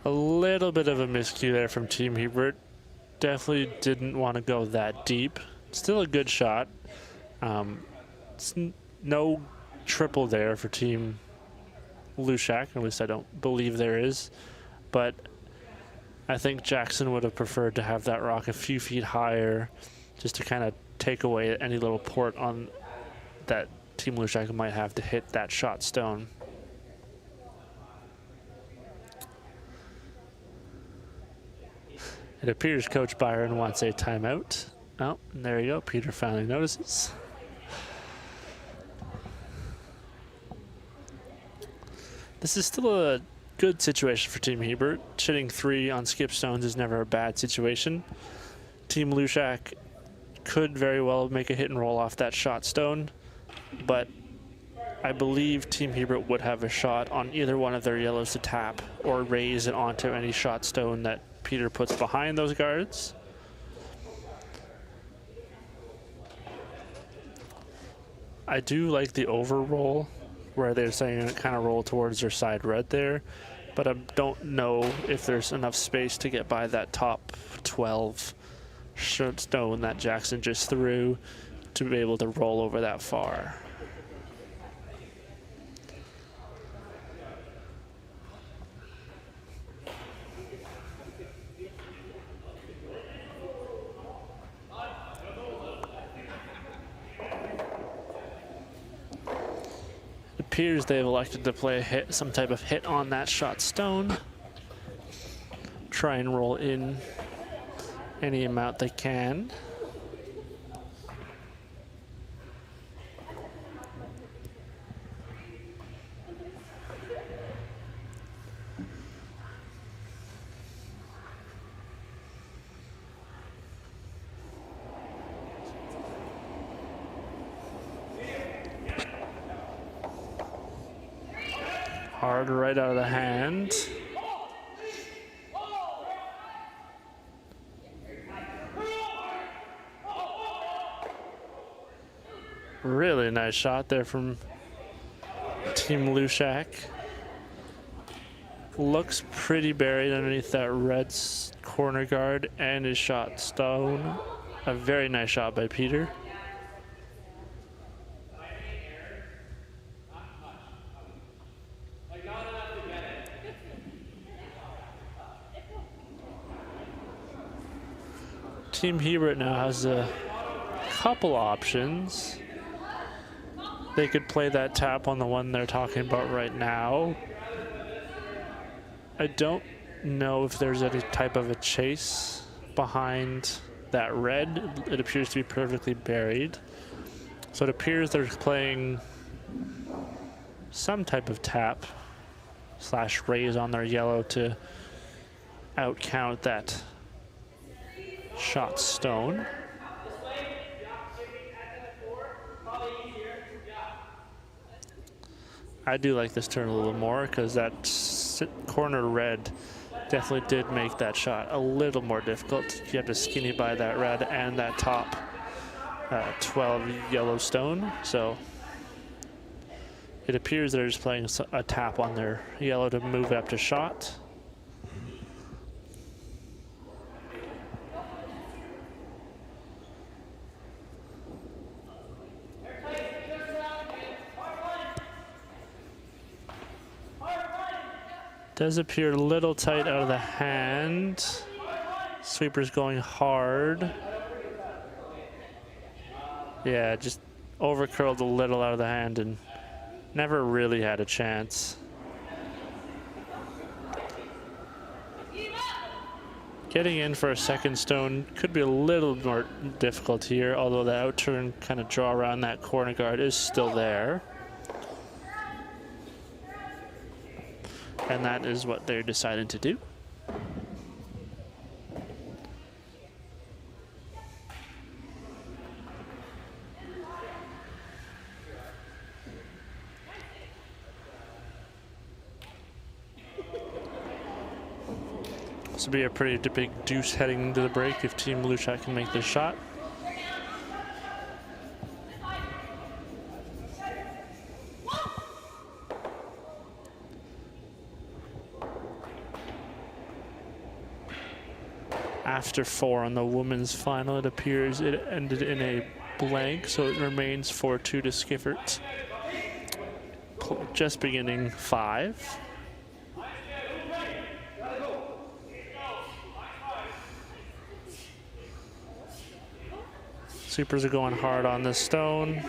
A little bit of a miscue there from Team Hebert. Definitely didn't want to go that deep. Still a good shot. It's no triple there for Team Leduc, at least I don't believe there is. But I think Jackson would have preferred to have that rock a few feet higher just to kind of take away any little port on that Team Leduc might have to hit that shot stone. It appears Coach Byron wants a timeout. Oh, there you go. Peter finally notices. This is still a good situation for Team Hebert. Hitting 3 on skip stones is never a bad situation. Team Leduc could very well make a hit and roll off that shot stone, but I believe Team Hebert would have a shot on either one of their yellows to tap or raise it onto any shot stone that Peter puts behind those guards. I do like the over roll where they're saying it kind of roll towards their side red there, but I don't know if there's enough space to get by that top 12 stone that Jackson just threw to be able to roll over that far. Appears they've elected to play a hit, some type of hit on that shot stone. Try and roll in any amount they can. Hard right out of the hand. Really nice shot there from Team Leduc. Looks pretty buried underneath that red corner guard and his shot stone. A very nice shot by Peter. Team Hebert now has a couple options. They could play that tap on the one they're talking about right now. I don't know if there's any type of a chase behind that red. It appears to be perfectly buried. So it appears they're playing some type of tap / raise on their yellow to outcount that shot stone. I do like this turn a little more because that corner red definitely did make that shot a little more difficult. You have to skinny by that red and that top 12 yellow stone. So it appears they're just playing a tap on their yellow to move up to shot. Does appear a little tight out of the hand. Sweeper's going hard. Yeah, just overcurled a little out of the hand and never really had a chance. Getting in for a second stone could be a little more difficult here, although the outturn kind of draw around that corner guard is still there. And that is what they're deciding to do. This would be a pretty big deuce heading into the break if Team Leduc can make this shot. After 4 on the women's final, it appears it ended in a blank, so it remains 4-2 to Skiffert. Just beginning 5. Supers are going hard on this stone.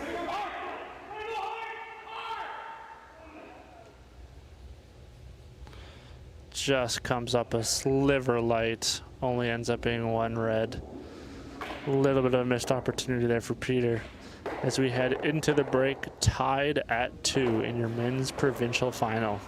Just comes up a sliver light, only ends up being 1 red. A little bit of a missed opportunity there for Peter as we head into the break, tied at 2 in your men's provincial final.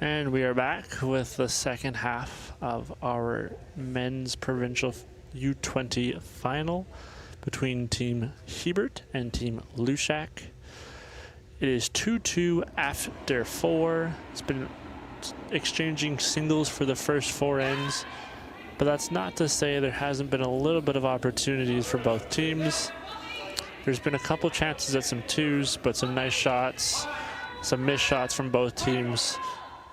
And we are back with the second half of our men's provincial U20 final between Team Hebert and Team Lushak. It is 2-2 after 4. It's been exchanging singles for the first 4 ends, but that's not to say there hasn't been a little bit of opportunities for both teams. There's been a couple chances at some twos, but some nice shots, some missed shots from both teams.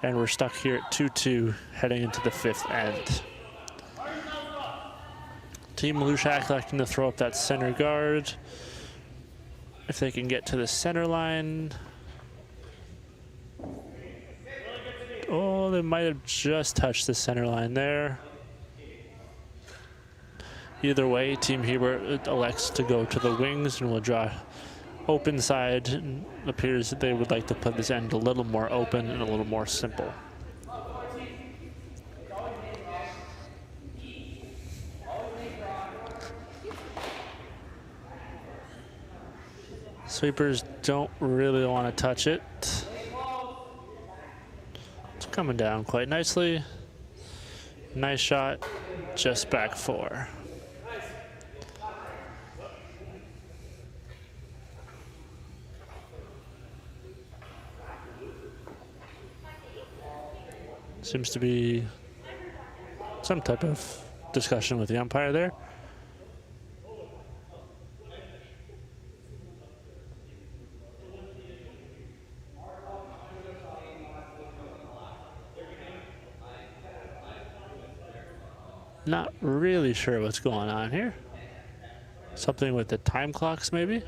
And we're stuck here at 2-2 heading into the 5th end. Team Lushak electing to throw up that center guard. If they can get to the center line. Oh, they might have just touched the center line there. Either way, Team Hebert elects to go to the wings and will draw open side. And appears that they would like to put this end a little more open and a little more simple. Sweepers don't really want to touch it. It's coming down quite nicely. Nice shot, just back 4. Seems to be some type of discussion with the umpire there. Not really sure what's going on here. Something with the time clocks, maybe?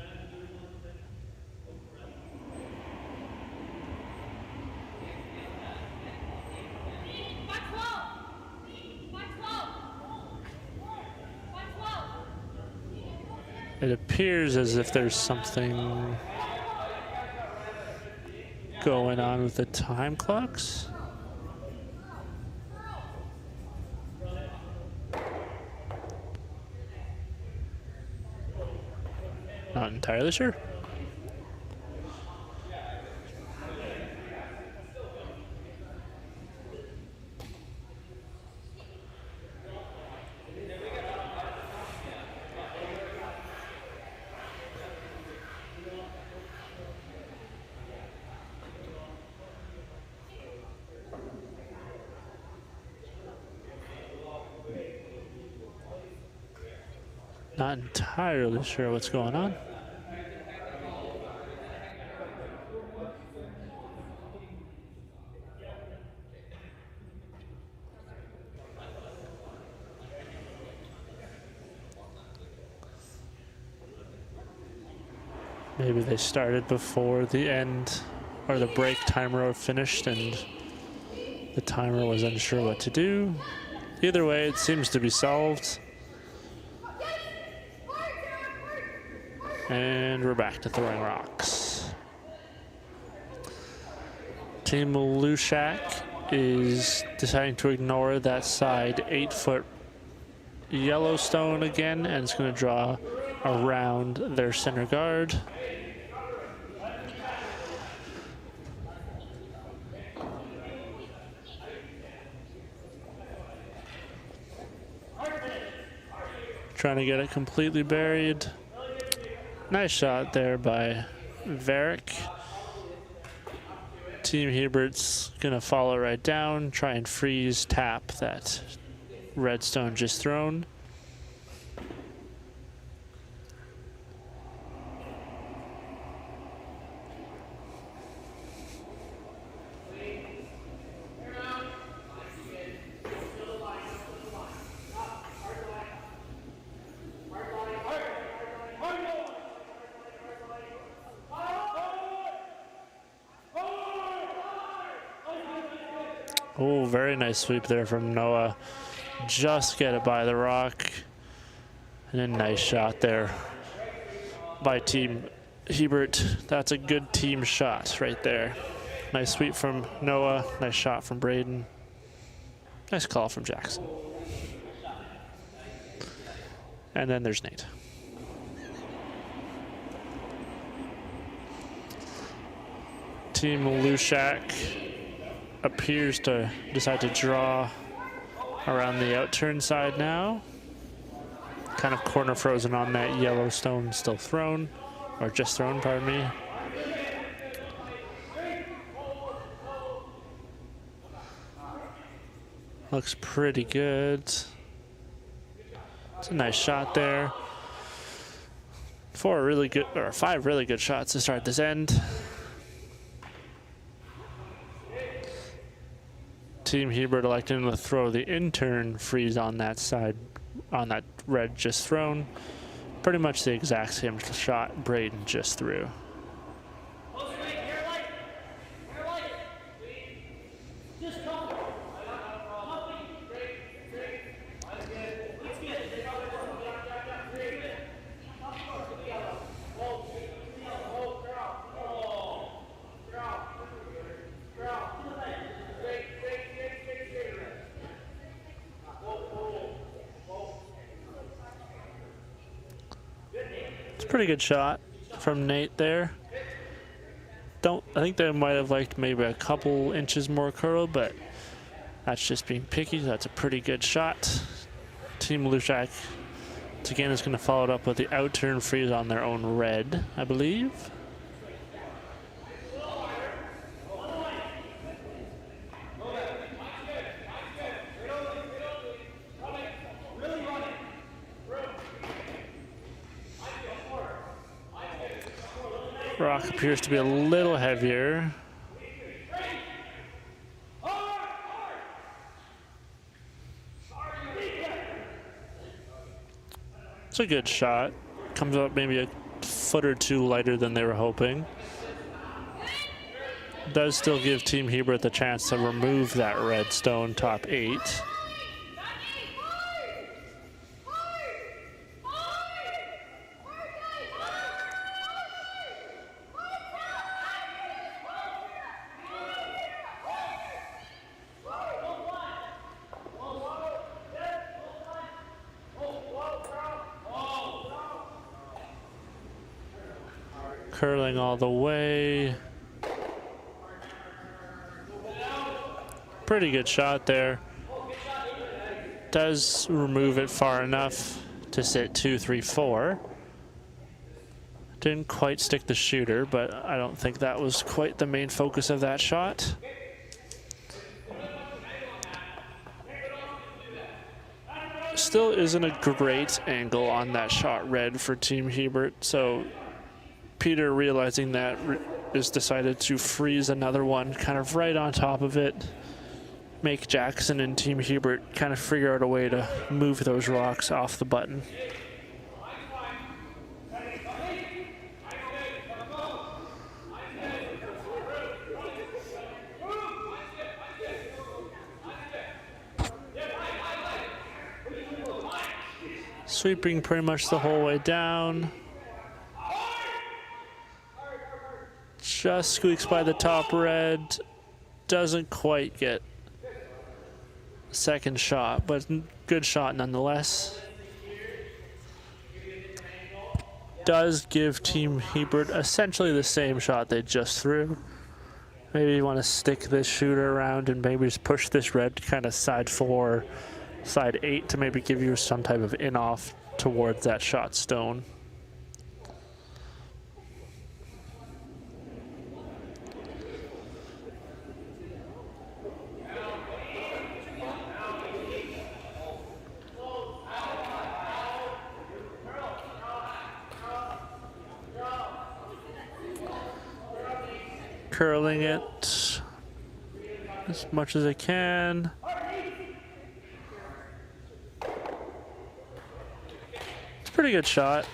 It appears as if there's something going on with the time clocks. Not entirely sure. Not entirely sure what's going on. Maybe they started before the end or the break timer finished and The timer was unsure what to do. Either way, it seems to be solved. And we're back to throwing rocks. Team Leduc is deciding to ignore that side 8-foot Yellowstone again, and it's going to draw around their center guard. Trying to get it completely buried. Nice shot there by Varick. Team Hubert's gonna follow right down, try and freeze tap that redstone just thrown. Oh, very nice sweep there from Noah. Just get it by the rock. And a nice shot there by Team Hubert. That's a good team shot right there. Nice sweep from Noah. Nice shot from Braden. Nice call from Jackson. And then there's Nate. Team Leduc appears to decide to draw around the outturn side now. Kind of corner frozen on that Yellowstone still thrown, or just thrown, pardon me. Looks pretty good. It's a nice shot there. 5 really good shots to start this end. Team Hubert electing to throw the intern freeze on that side, on that red just thrown. Pretty much the exact same shot Braden just threw. Pretty good shot from Nate there. I think they might have liked maybe a couple inches more curl, but that's just being picky. That's a pretty good shot. Team Leduc again is going to follow it up with the outturn freeze on their own red, I believe. Rock appears to be a little heavier. It's a good shot. Comes up maybe a foot or two lighter than they were hoping. Does still give Team Hubert the chance to remove that redstone top 8. Curling all the way. Pretty good shot there. Does remove it far enough to sit 2, 3, 4. Didn't quite stick the shooter, but I don't think that was quite the main focus of that shot. Still isn't a great angle on that shot red for Team Hubert, so Peter, realizing that, is decided to freeze another one kind of right on top of it. Make Jackson and Team Hubert kind of figure out a way to move those rocks off the button. Sweeping pretty much the whole way down. Just squeaks by the top red. Doesn't quite get a second shot, but good shot nonetheless. Does give Team Hebert essentially the same shot they just threw. Maybe you want to stick this shooter around and maybe just push this red kind of side 4, side 8 to maybe give you some type of in-off towards that shot stone. Curling it as much as I can. It's a pretty good shot.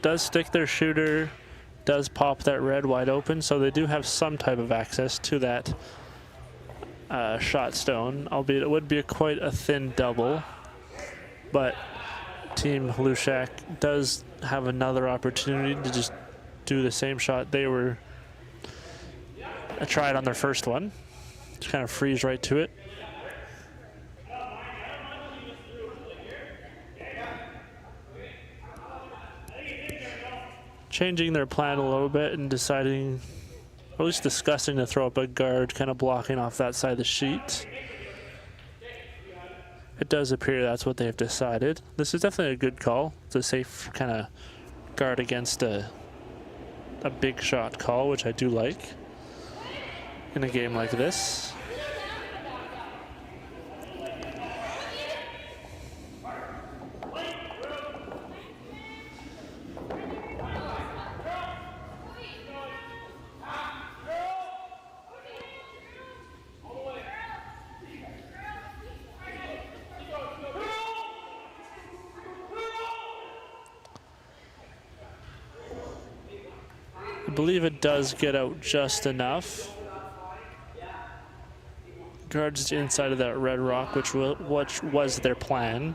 Does stick their shooter, does pop that red wide open, so they do have some type of access to that shot stone, albeit it would be quite a thin double. But Team Leduc does have another opportunity to just do the same shot they were tried on their first one. Just kind of freeze right to it. Changing their plan a little bit and deciding, or at least discussing, to throw up a guard kind of blocking off that side of the sheet. It does appear that's what they've decided. This is definitely a good call. It's a safe kind of guard against a big shot call, which I do like in a game like this. I believe it does get out just enough. Guards the inside of that red rock, which was their plan.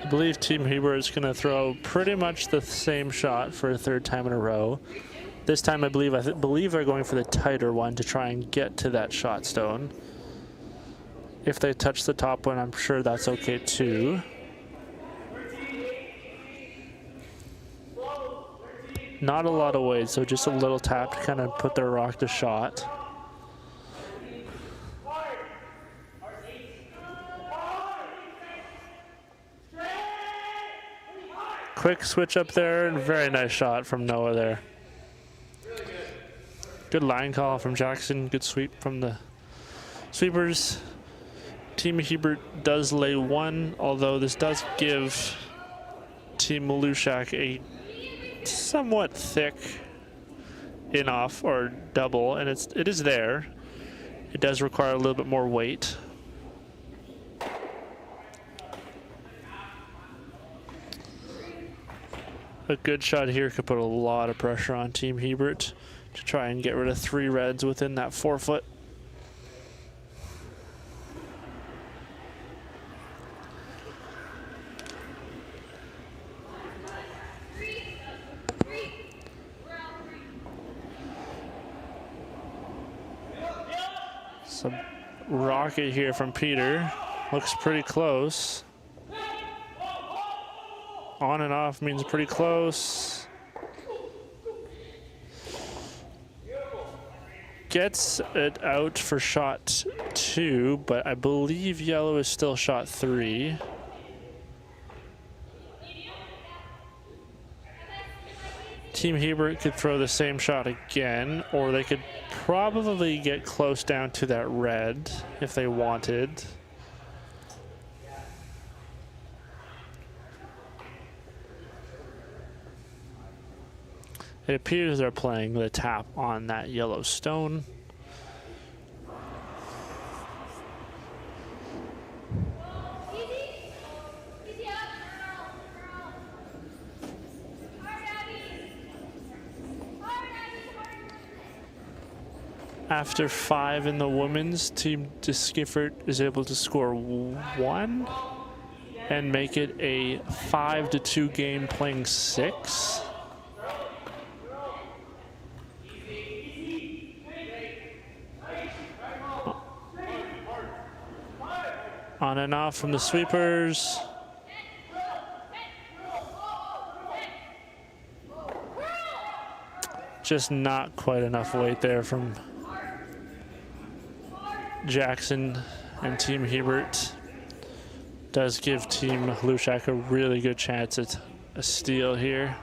I believe Team Hebert is going to throw pretty much the same shot for a third time in a row. This time I believe they're going for the tighter one to try and get to that shot stone. If they touch the top one, I'm sure that's okay too. Not a lot of weight, so just a little tap to kind of put their rock to shot. Quick switch up there, and very nice shot from Noah there. Good line call from Jackson, good sweep from the sweepers. Team Hebert does lay one, although this does give Team Leduc a somewhat thick in-off or double, and it is there. It does require a little bit more weight. A good shot here could put a lot of pressure on Team Hebert to try and get rid of 3 reds within that 4 foot. Some rocket here from Peter. Looks pretty close. On and off means pretty close. Gets it out for shot 2, but I believe yellow is still shot 3. Team Hebert could throw the same shot again, or they could probably get close down to that red if they wanted. It appears they're playing the tap on that yellow stone. After 5 in the women's, Team Skiffert is able to score 1 and make it a 5-2 game, playing 6. On and off from the sweepers. Just not quite enough weight there from Jackson and Team Hebert. Does give Team Hlushak a really good chance at a steal here.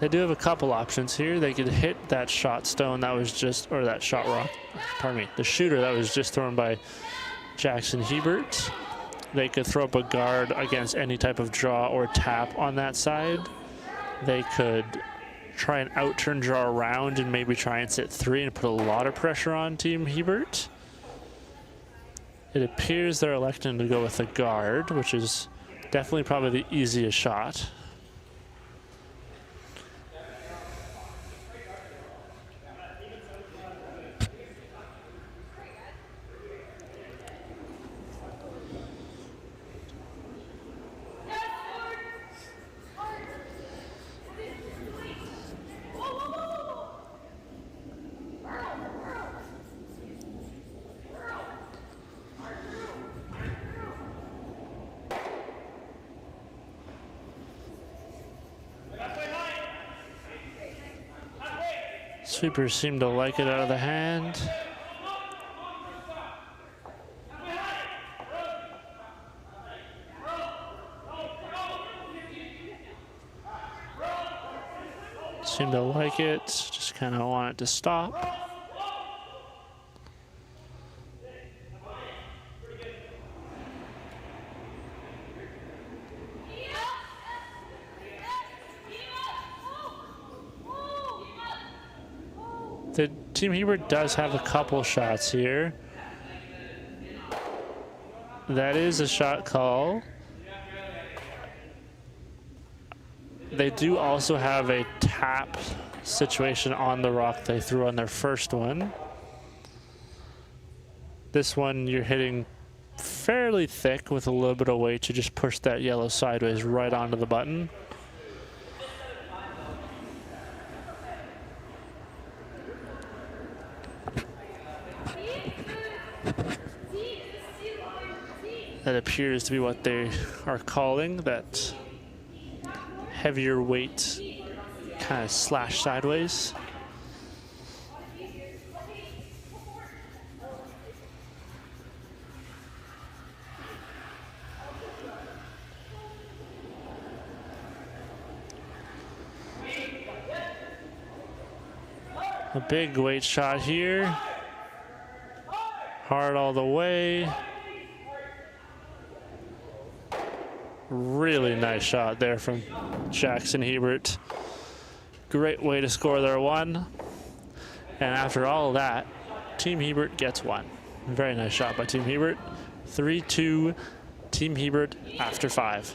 They do have a couple options here. They could hit that shot stone that was just, or that shot rock, pardon me, the shooter that was just thrown by Jackson Hebert. They could throw up a guard against any type of draw or tap on that side. They could try and out-turn draw around and maybe try and sit 3 and put a lot of pressure on Team Hebert. It appears they're electing to go with a guard, which is definitely probably the easiest shot. Sweepers seem to like it out of the hand. Seem to like it, just kind of want it to stop. The Team Hebert does have a couple shots here. That is a shot call. They do also have a tap situation on the rock they threw on their first one. This one you're hitting fairly thick with a little bit of weight to just push that yellow sideways right onto the button. That appears to be what they are calling that heavier weight kind of slash sideways. A big weight shot here. Hard all the way. Really nice shot there from Jackson Hebert. Great way to score their one. And after all of that, Team Hebert gets one. Very nice shot by Team Hebert. 3-2, Team Hebert after 5.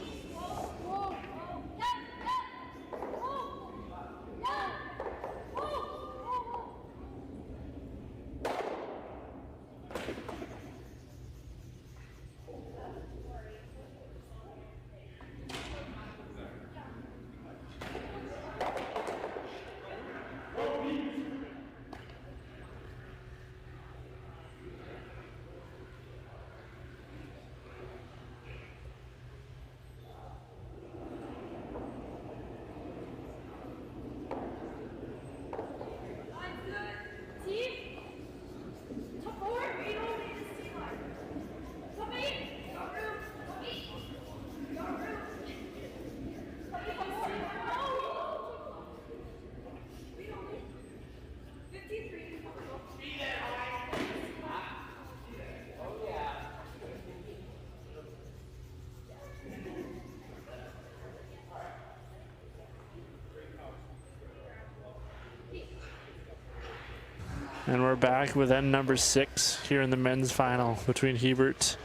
And we're back with end number 6 here in the men's final between Hebert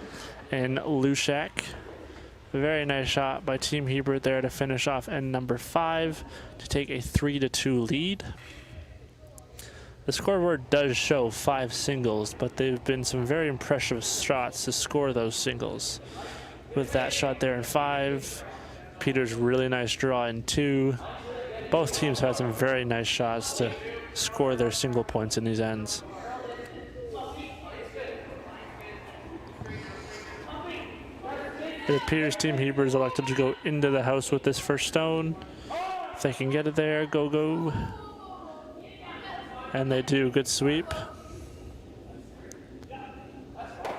and Lushak. A very nice shot by Team Hebert there to finish off end number 5 to take a 3-2 lead. The scoreboard does show 5 singles, but they've been some very impressive shots to score those singles. With that shot there in 5, Peter's really nice draw in 2. Both teams had some very nice shots to score their single points in these ends. It appears Team Hebert is elected to go into the house with this first stone. If they can get it there, go, go. And they do. Good sweep.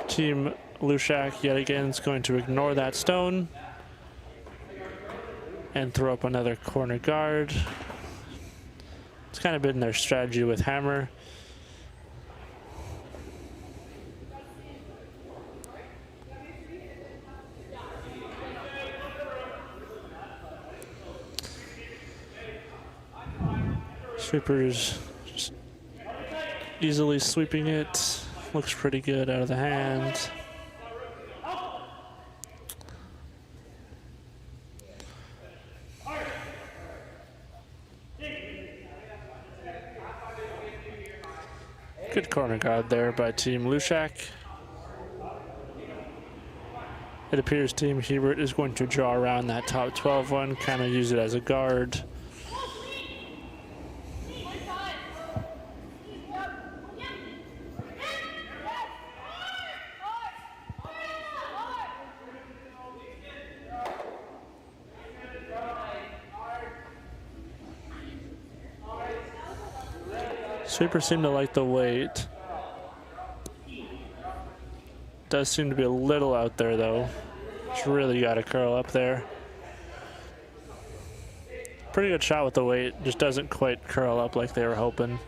Team Lushak yet again is going to ignore that stone and throw up another corner guard. It's kind of been their strategy with hammer. Sweepers just easily sweeping it. Looks pretty good out of the hand. Good corner guard there by Team Lushak. It appears Team Hebert is going to draw around that top 12 one, kind of use it as a guard. Sweepers seem to like the weight. Does seem to be a little out there though. It's really got to curl up there. Pretty good shot with the weight, just doesn't quite curl up like they were hoping.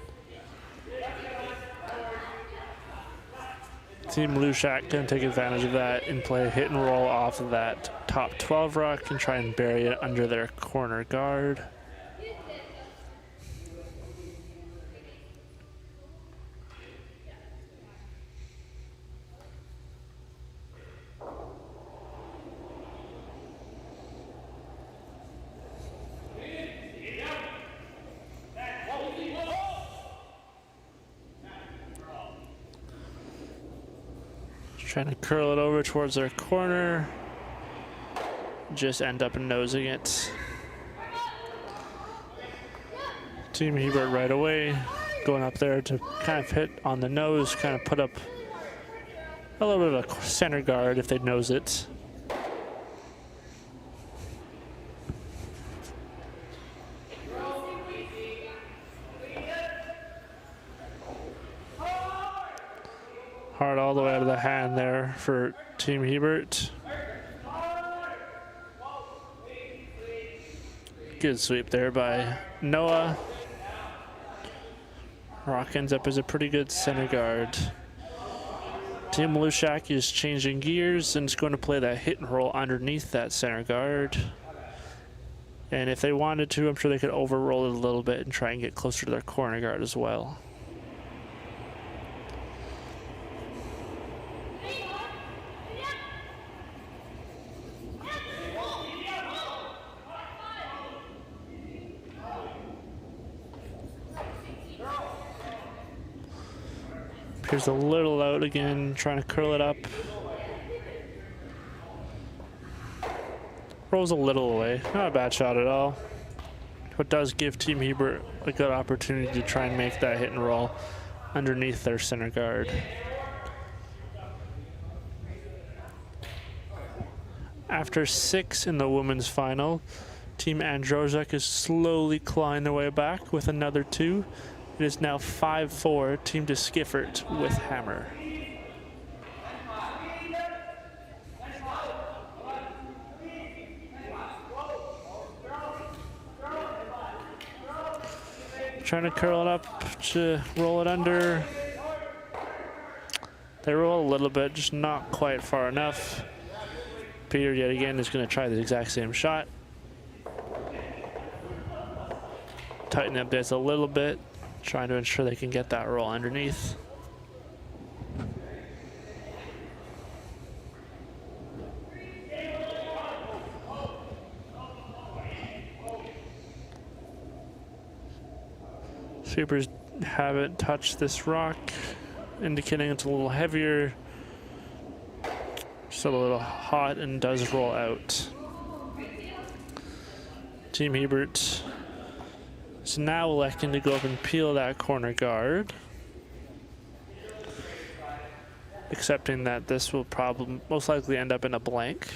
Team Lushak can take advantage of that and play a hit and roll off of that top 12 rock and try and bury it under their corner guard. Trying to curl it over towards their corner. Just end up nosing it. Team Hebert right away. Going up there to kind of hit on the nose, kind of put up a little bit of a center guard if they nose it. Hard all the way out of the hand there for Team Hebert. Good sweep there by Noah. Rock ends up as a pretty good center guard. Team Lushak is changing gears and is going to play that hit and roll underneath that center guard. And if they wanted to, I'm sure they could overroll it a little bit and try and get closer to their corner guard as well. Here's a little out again, trying to curl it up. Rolls a little away, not a bad shot at all. But does give Team Hebert a good opportunity to try and make that hit and roll underneath their center guard. After 6 in the women's final, Team Androzek is slowly clawing their way back with another 2. It is now 5-4, Team de Skiffert with hammer. Trying to curl it up to roll it under. They roll a little bit, just not quite far enough. Peter yet again is going to try the exact same shot. Tighten up this a little bit. trying to ensure they can get that roll underneath. Sweepers haven't touched this rock, indicating it's a little heavier. Still a little hot and does roll out. Team Hebert is now electing to go up and peel that corner guard, accepting that this will probably most likely end up in a blank.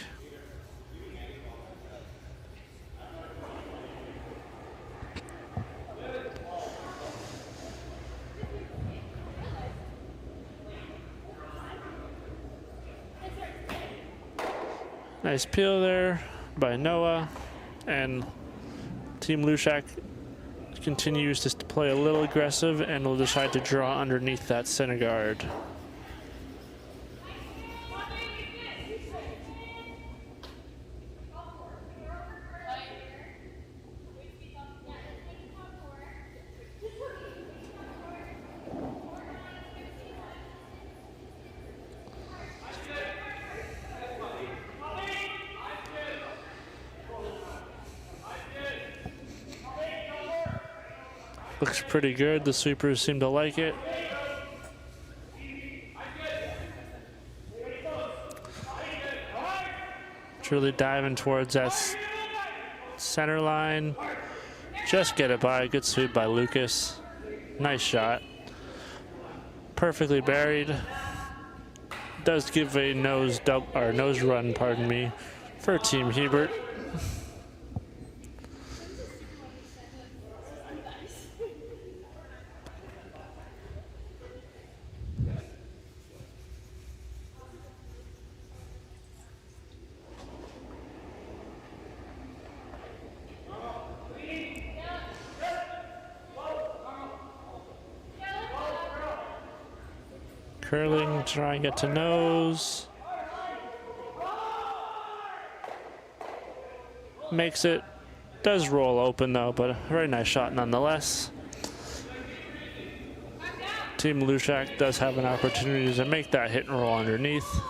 Nice peel there by Noah, and Team Leduc continues to play a little aggressive and will decide to draw underneath that center guard. Looks pretty good. The sweepers seem to like it. Truly diving towards that center line. Just get it by. Good sweep by Lucas. Nice shot. Perfectly buried. Does give a nose run, pardon me, for Team Hebert. Curling, trying to get to nose. Makes it. Does roll open though, but a very nice shot nonetheless. Team Leduc does have an opportunity to make that hit and roll underneath.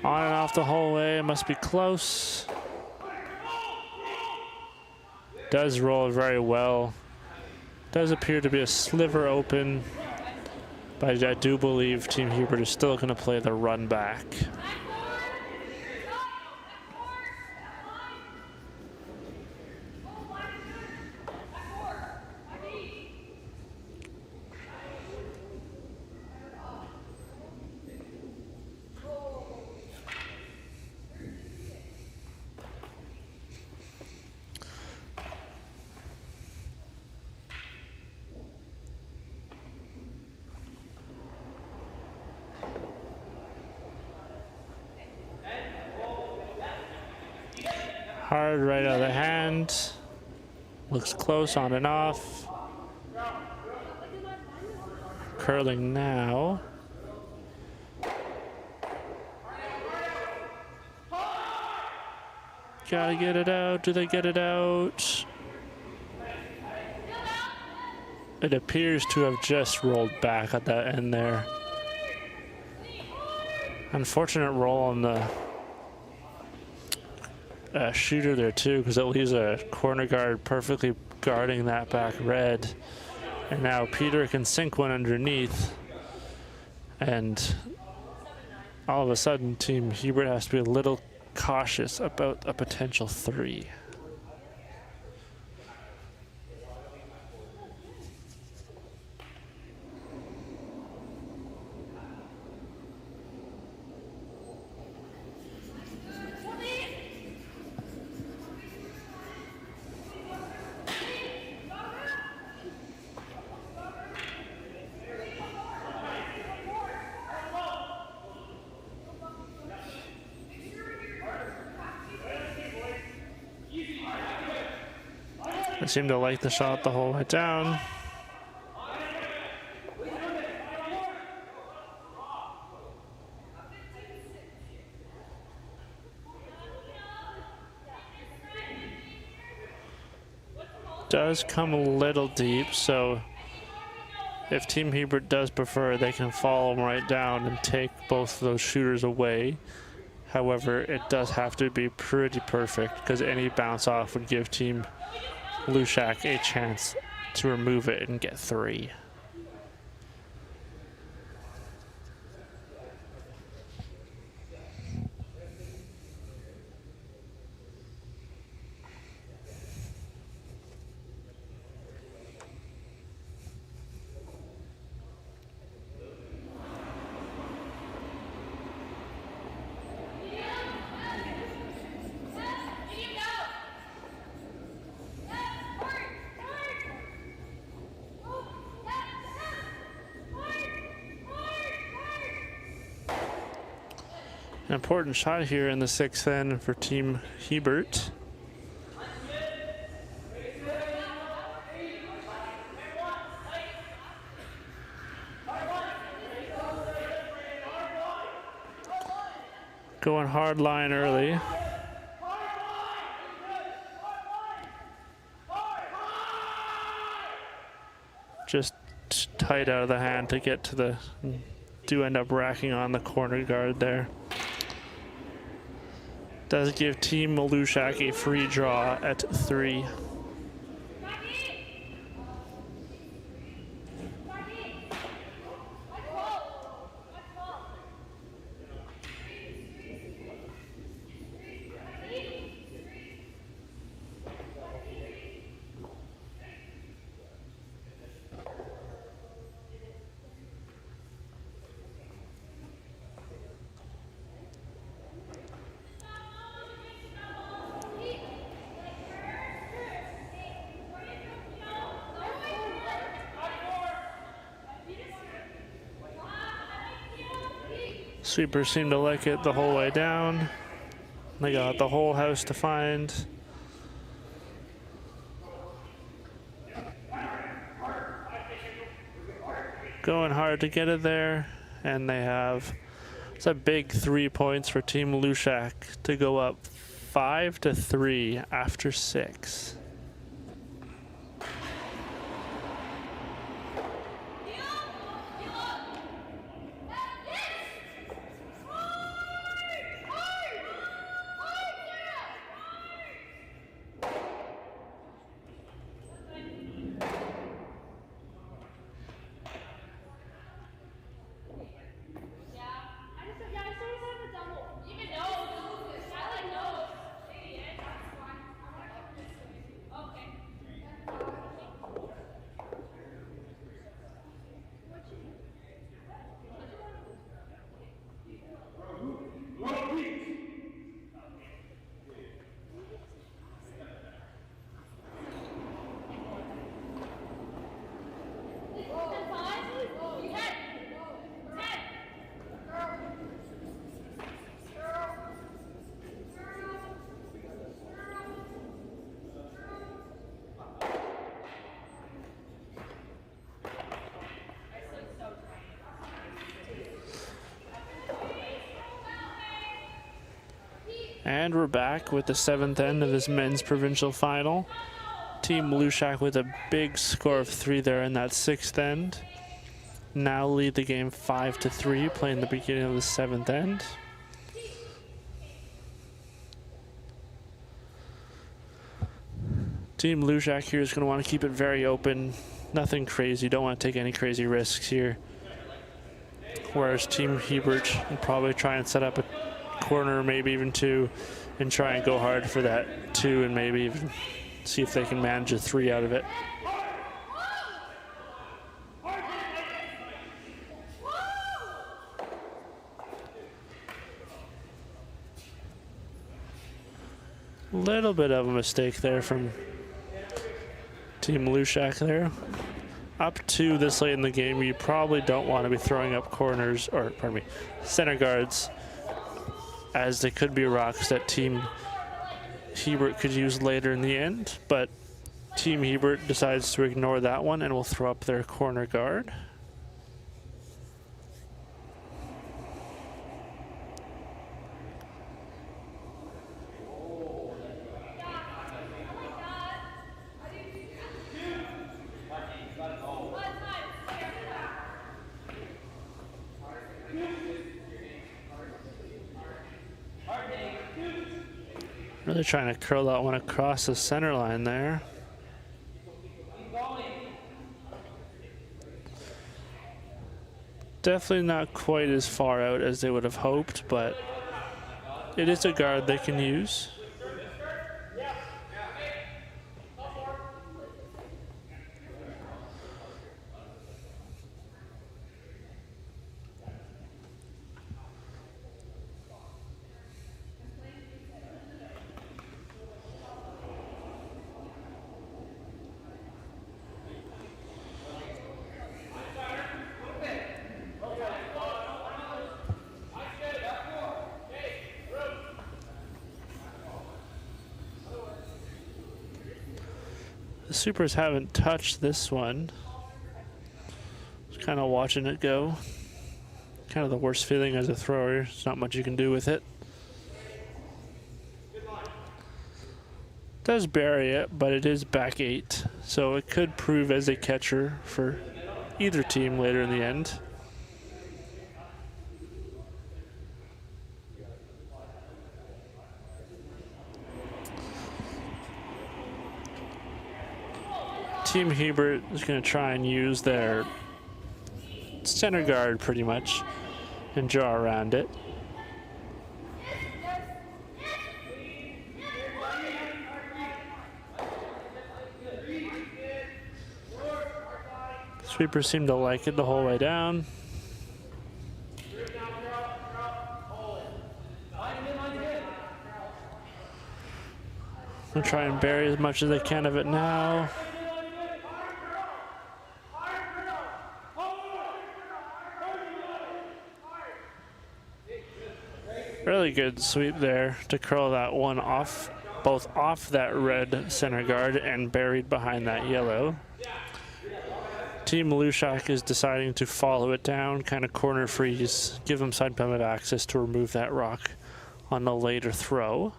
On and off the whole way, it must be close. Does roll very well. Does appear to be a sliver open, but I do believe Team Hebert is still going to play the run back. Hard right out of the hand. Looks close on and off. Curling now. Gotta get it out. Do they get it out? It appears to have just rolled back at that end there. Unfortunate roll on the shooter there too, because it leaves a corner guard perfectly guarding that back red. And now Peter can sink one underneath. And all of a sudden, Team Hebert has to be a little cautious about a potential three. I seem to like the shot the whole way down. Does come a little deep, so if Team Hebert does prefer, they can follow him right down and take both of those shooters away. However, it does have to be pretty perfect because any bounce off would give Team Leduc a chance to remove it and get 3. An important shot here in the 6th end for Team Hebert. Going hard line early. Just tight out of the hand to get to the, do end up racking on the corner guard there. Does give Team Leduc a free draw at 3. Sweepers seem to like it the whole way down. They got the whole house to find. Going hard to get it there, and they have, it's a big 3 points for Team Leduc to go up 5-3 after 6. And we're back with the 7th end of this men's provincial final. Team Leduc with a big score of 3 there in that 6th end. Now lead the game 5-3, playing the beginning of the 7th end. Team Leduc here is going to want to keep it very open. Nothing crazy. Don't want to take any crazy risks here. Whereas Team Hebert will probably try and set up a corner, maybe even 2, and try and go hard for that 2 and maybe even see if they can manage a 3 out of it. Little bit of a mistake there from Team Leduc there. Up 2 this late in the game, you probably don't want to be throwing up corners, or pardon me, center guards, as they could be rocks that Team Hebert could use later in the end, but Team Hebert decides to ignore that one and will throw up their corner guard. Really trying to curl that one across the center line there. Definitely not quite as far out as they would have hoped, but it is a guard they can use. The Supers haven't touched this one. Just kind of watching it go. Kind of the worst feeling as a thrower. There's not much you can do with it. Does bury it, but it is back 8. So it could prove as a catcher for either team later in the end. Team Hebert is going to try and use their center guard pretty much and draw around it. Sweepers seem to like it the whole way down. They'll try and bury as much as they can of it now. Really good sweep there to curl that one off, both off that red center guard and buried behind that yellow. Team Leduc is deciding to follow it down, kind of corner freeze, give them side pivot access to remove that rock on the later throw.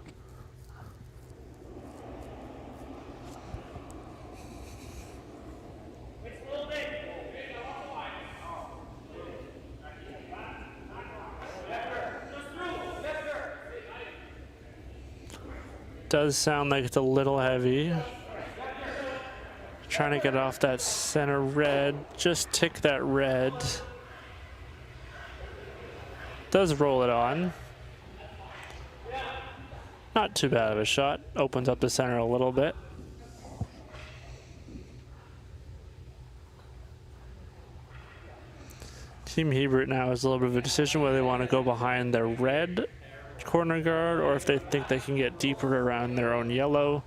Does sound like it's a little heavy. Trying to get off that center red. Just tick that red. Does roll it on. Not too bad of a shot. Opens up the center a little bit. Team Hebert now has a little bit of a decision whether they want to go behind their red corner guard or if they think they can get deeper around their own yellow.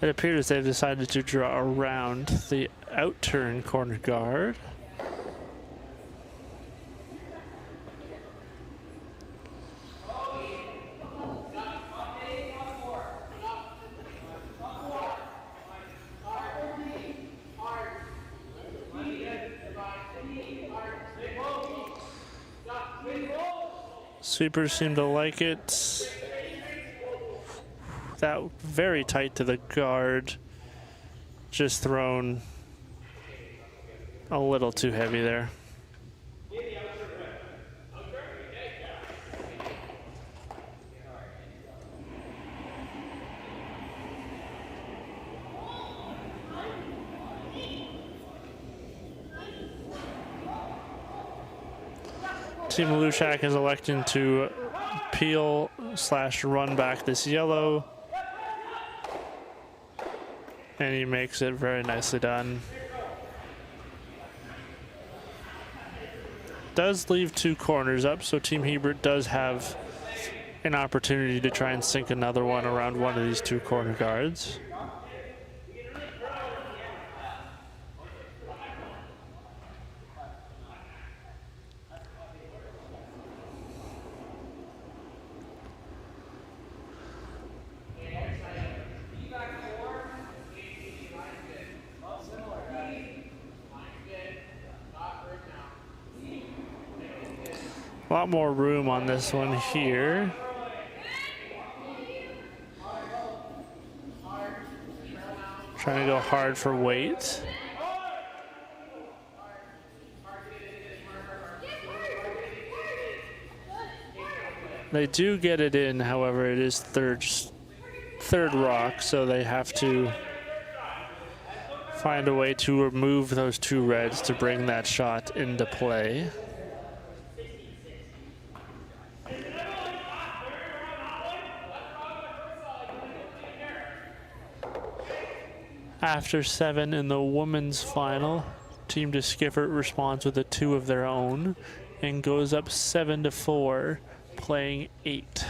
It appears they've decided to draw around the out-turn corner guard. Sweepers seem to like it. That very tight to the guard, just thrown a little too heavy there. Team Leduc is electing to peel/run back this yellow. And he makes it. Very nicely done. Does leave 2 corners up, so Team Hebert does have an opportunity to try and sink another one around one of these 2 corner guards. A lot more room on this one here. Trying to go hard for weight. They do get it in, however, it is third rock, so they have to find a way to remove those 2 reds to bring that shot into play. After 7 in the women's final, Team de Skiffert responds with a 2 of their own and goes up 7-4, playing 8.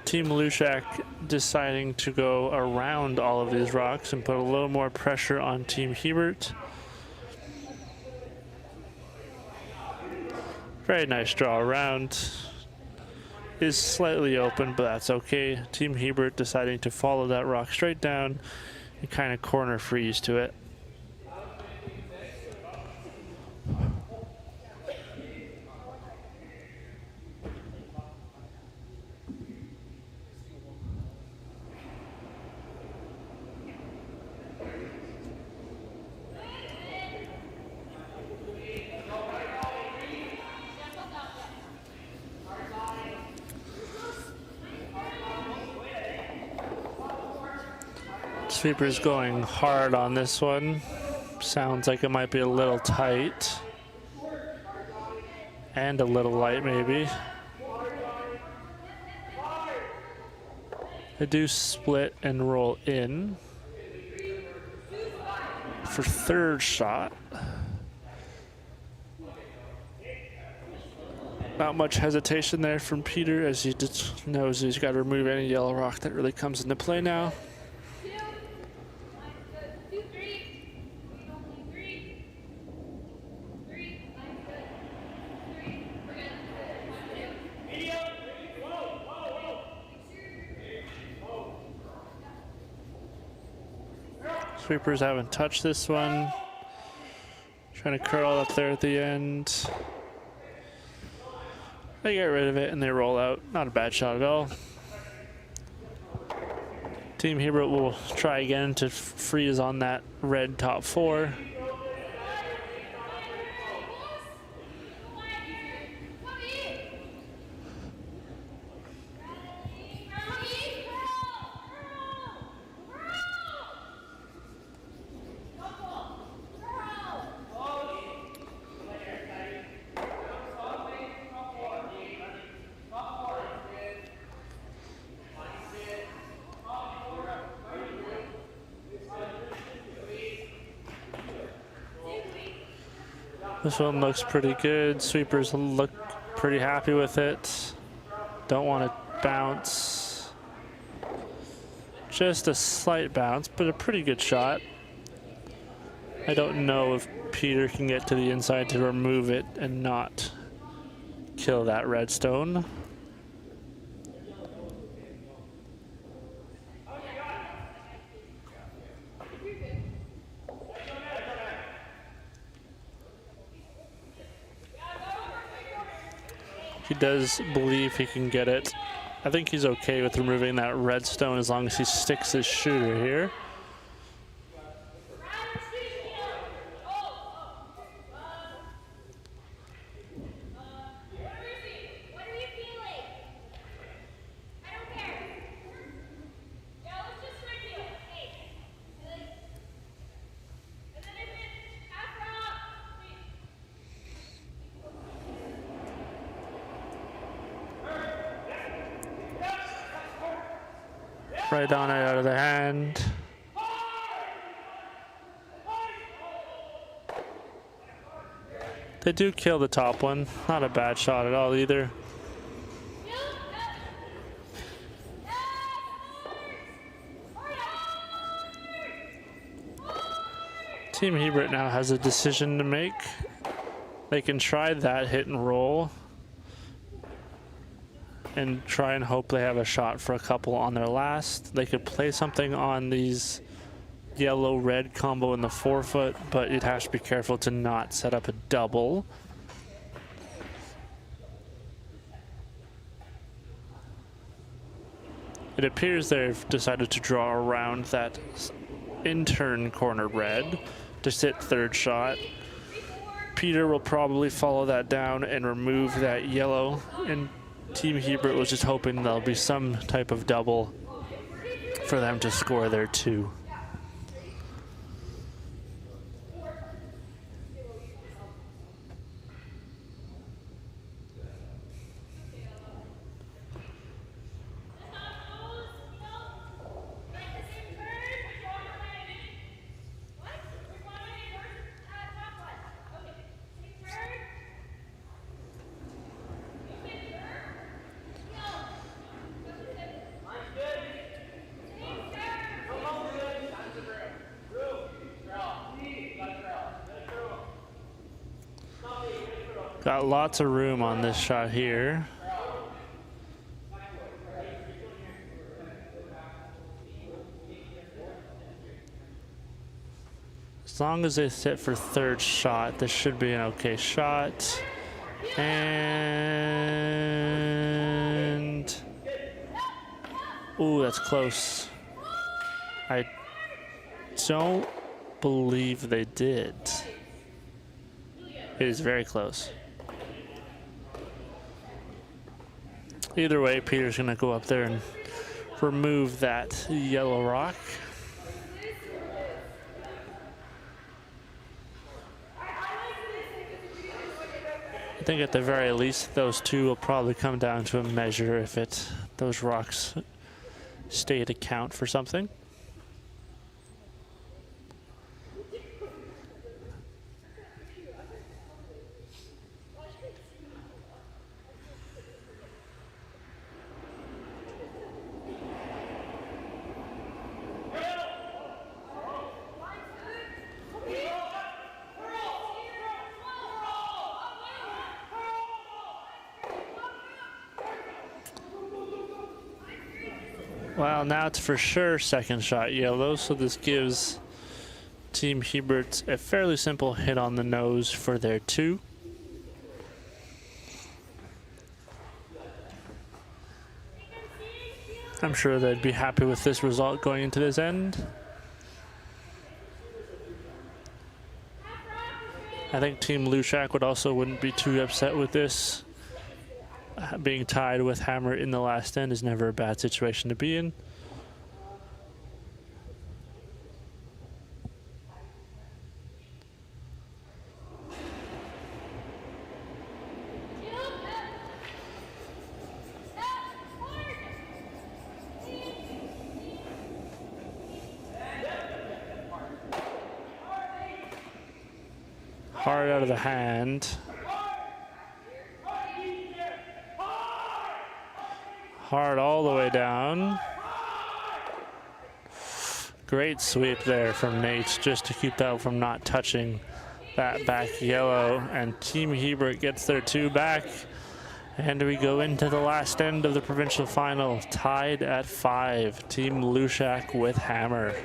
Team Leduc deciding to go around all of these rocks and put a little more pressure on Team Hebert. Very nice draw around. Is slightly open, but that's okay. Team Hebert deciding to follow that rock straight down and kind of corner freeze to it. Sweeper's going hard on this one. Sounds like it might be a little tight. And a little light, maybe. They do split and roll in for 3rd shot. Not much hesitation there from Peter, as he just knows he's got to remove any yellow rock that really comes into play now. Sweepers haven't touched this one. Trying to curl up there at the end. They get rid of it and they roll out. Not a bad shot at all. Team Hebert will try again to freeze on that red top 4. This one looks pretty good. Sweepers look pretty happy with it. Don't want to bounce. Just a slight bounce, but a pretty good shot. I don't know if Peter can get to the inside to remove it and not kill that redstone. He does believe he can get it. I think he's okay with removing that redstone as long as he sticks his shooter here. right on it out of their hand. They do kill the top one. Not a bad shot at all either. Team Hebert now has a decision to make. They can try that hit and roll and try and hope they have a shot for a couple on their last. They could play something on these yellow-red combo in the forefoot, but you'd have to be careful to not set up a double. It appears they've decided to draw around that in-turn corner red to sit third shot. Peter will probably follow that down and remove that yellow, and Team Hebert was just hoping there'll be some type of double for them to score their 2. Got lots of room on this shot here. As long as they sit for third shot, this should be an okay shot. And ooh, that's close. I don't believe they did. It is very close. Either way, Peter's gonna go up there and remove that yellow rock. I think at the very least, those two will probably come down to a measure if those rocks stay to count for something. Well, now it's for sure second shot yellow, so this gives Team Hebert a fairly simple hit on the nose for their 2. I'm sure they'd be happy with this result going into this end. I think Team Leduc wouldn't be too upset with this. Being tied with Hammer in the last end is never a bad situation to be in. Hard out of the hand. Hard all the way down. Great sweep there from Nate just to keep that from not touching that back yellow. And Team Hebert gets their 2 back. And we go into the last end of the provincial final, tied at 5. Team Leduc with Hammer.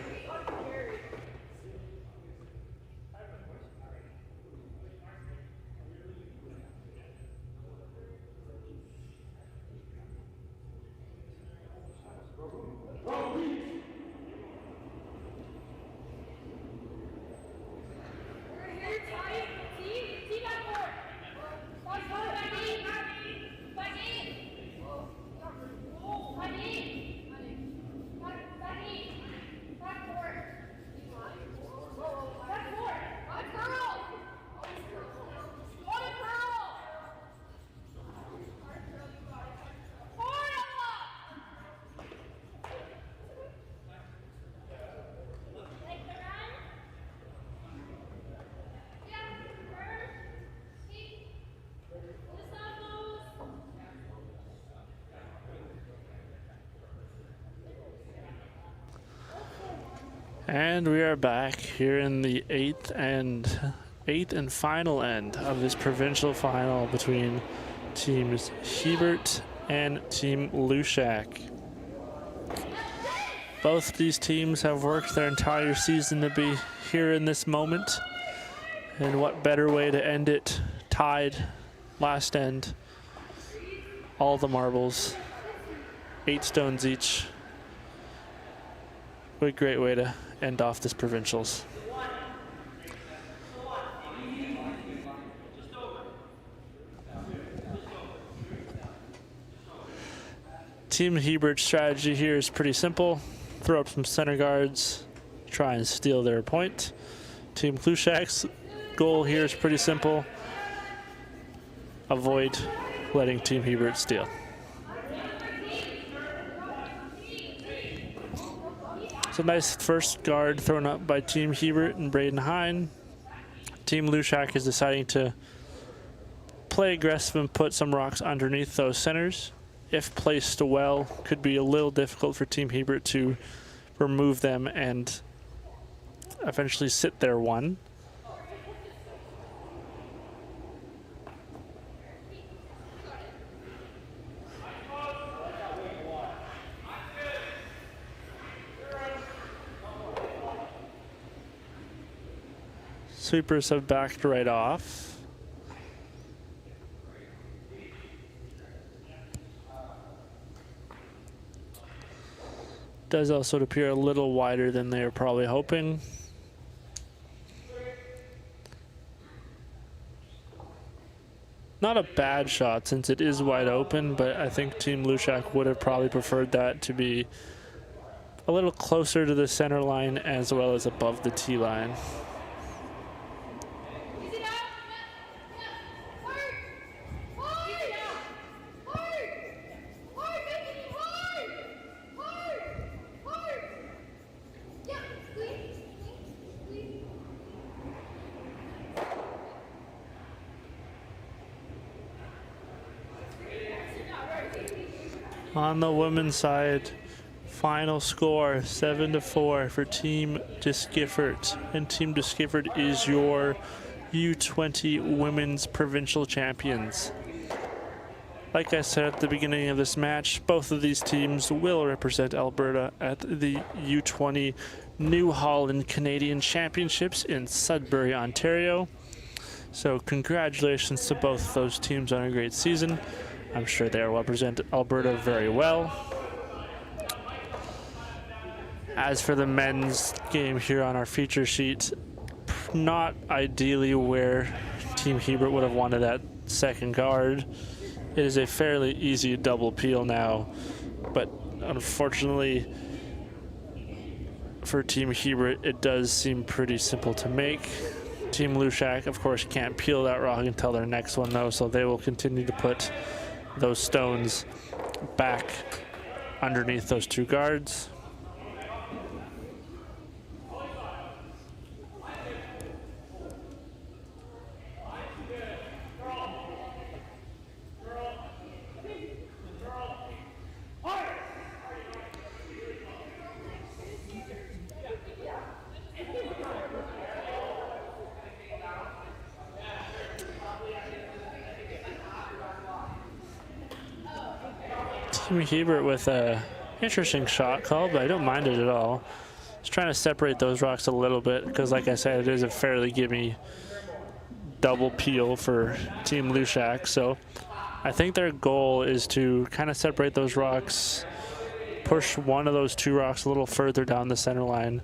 And we are back here in the eighth and final end of this provincial final between teams Hebert and Team Lushak. Both these teams have worked their entire season to be here in this moment. And what better way to end it? Tied, last end. All the marbles, 8 stones each. What a great way to end off this provincials. Team Hebert's strategy here is pretty simple. Throw up some center guards, try and steal their point. Team Lushak's goal here is pretty simple. Avoid letting Team Hebert steal. It's a nice first guard thrown up by Team Hebert and Braden Hine. Team Lushak is deciding to play aggressive and put some rocks underneath those centers. If placed well, could be a little difficult for Team Hebert to remove them and eventually sit there one. Sweepers have backed right off. Does also appear a little wider than they were probably hoping. Not a bad shot since it is wide open, but I think Team Lushak would have probably preferred that to be a little closer to the center line as well as above the tee line. On the women's side, final score 7-4 for Team DeSkiffert. And Team DeSkiffert is your U20 Women's Provincial Champions. Like I said at the beginning of this match, both of these teams will represent Alberta at the U20 New Holland Canadian Championships in Sudbury, Ontario. So congratulations to both those teams on a great season. I'm sure they will represent Alberta very well. As for the men's game here on our feature sheet, not ideally where Team Hebert would have wanted that second guard. It is a fairly easy double peel now, but unfortunately for Team Hebert, it does seem pretty simple to make. Team Lushak, of course, can't peel that rock until their next one though, so they will continue to put those stones back underneath those 2 guards. Team Hebert with a interesting shot call, but I don't mind it at all. Just trying to separate those rocks a little bit because, like I said, it is a fairly gimme double peel for Team Lushak. So I think their goal is to kind of separate those rocks, push one of those 2 rocks a little further down the center line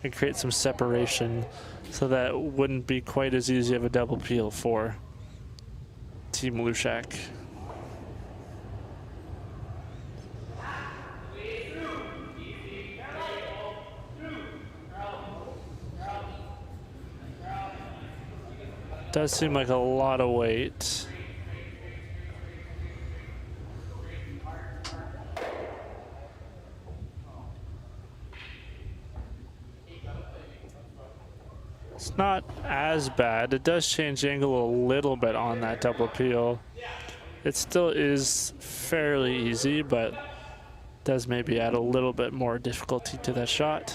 and create some separation so that wouldn't be quite as easy of a double peel for Team Lushak. Does seem like a lot of weight. It's not as bad. It does change angle a little bit on that double peel. It still is fairly easy, but does maybe add a little bit more difficulty to that shot.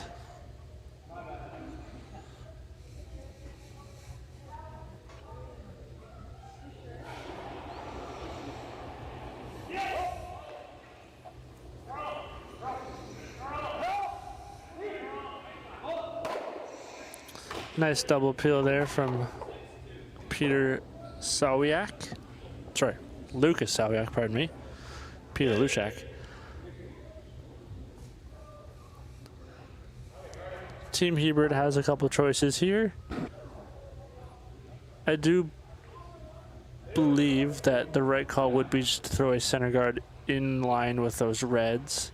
Nice double peel there from Peter Sawiak. Sorry, Lucas Sawiak, pardon me. Peter Lushak. Team Hebert has a couple choices here. I do believe that the right call would be just to throw a center guard in line with those reds.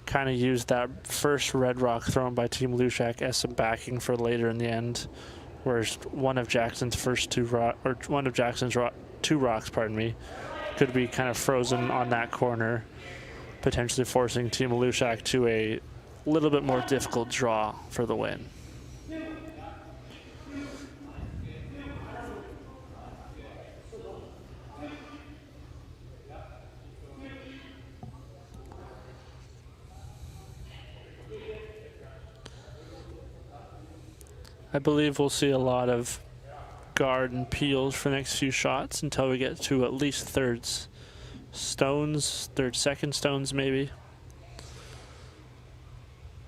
Kind of use that first red rock thrown by Team Lushak as some backing for later in the end, whereas one of Jackson's two rocks, pardon me, could be kind of frozen on that corner, potentially forcing Team Lushak to a little bit more difficult draw for the win. I believe we'll see a lot of guard and peels for the next few shots until we get to at least thirds stones, second stones maybe.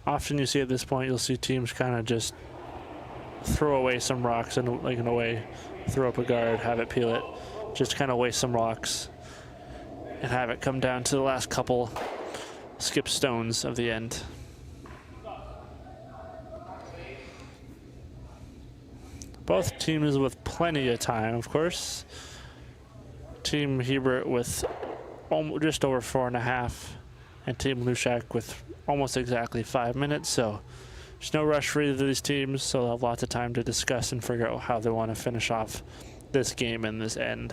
Often you see at this point, you'll see teams kind of just throw away some rocks and, like in a way, throw up a guard, have it peel it, just kind of waste some rocks and have it come down to the last couple skip stones of the end. Both teams with plenty of time, of course. Team Hebert with just over 4.5, and Team Lushak with almost exactly 5 minutes. So there's no rush for either of these teams, so they'll have lots of time to discuss and figure out how they want to finish off this game and this end.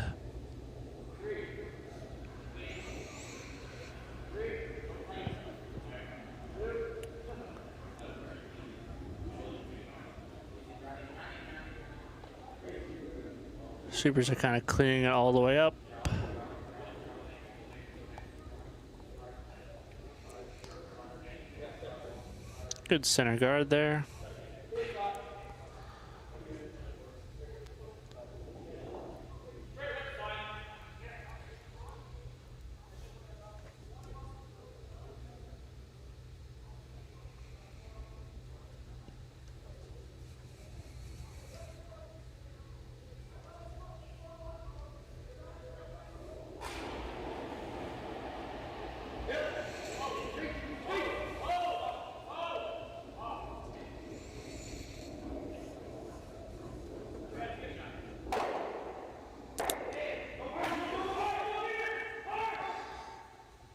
Sweepers are kind of cleaning it all the way up. Good center guard there.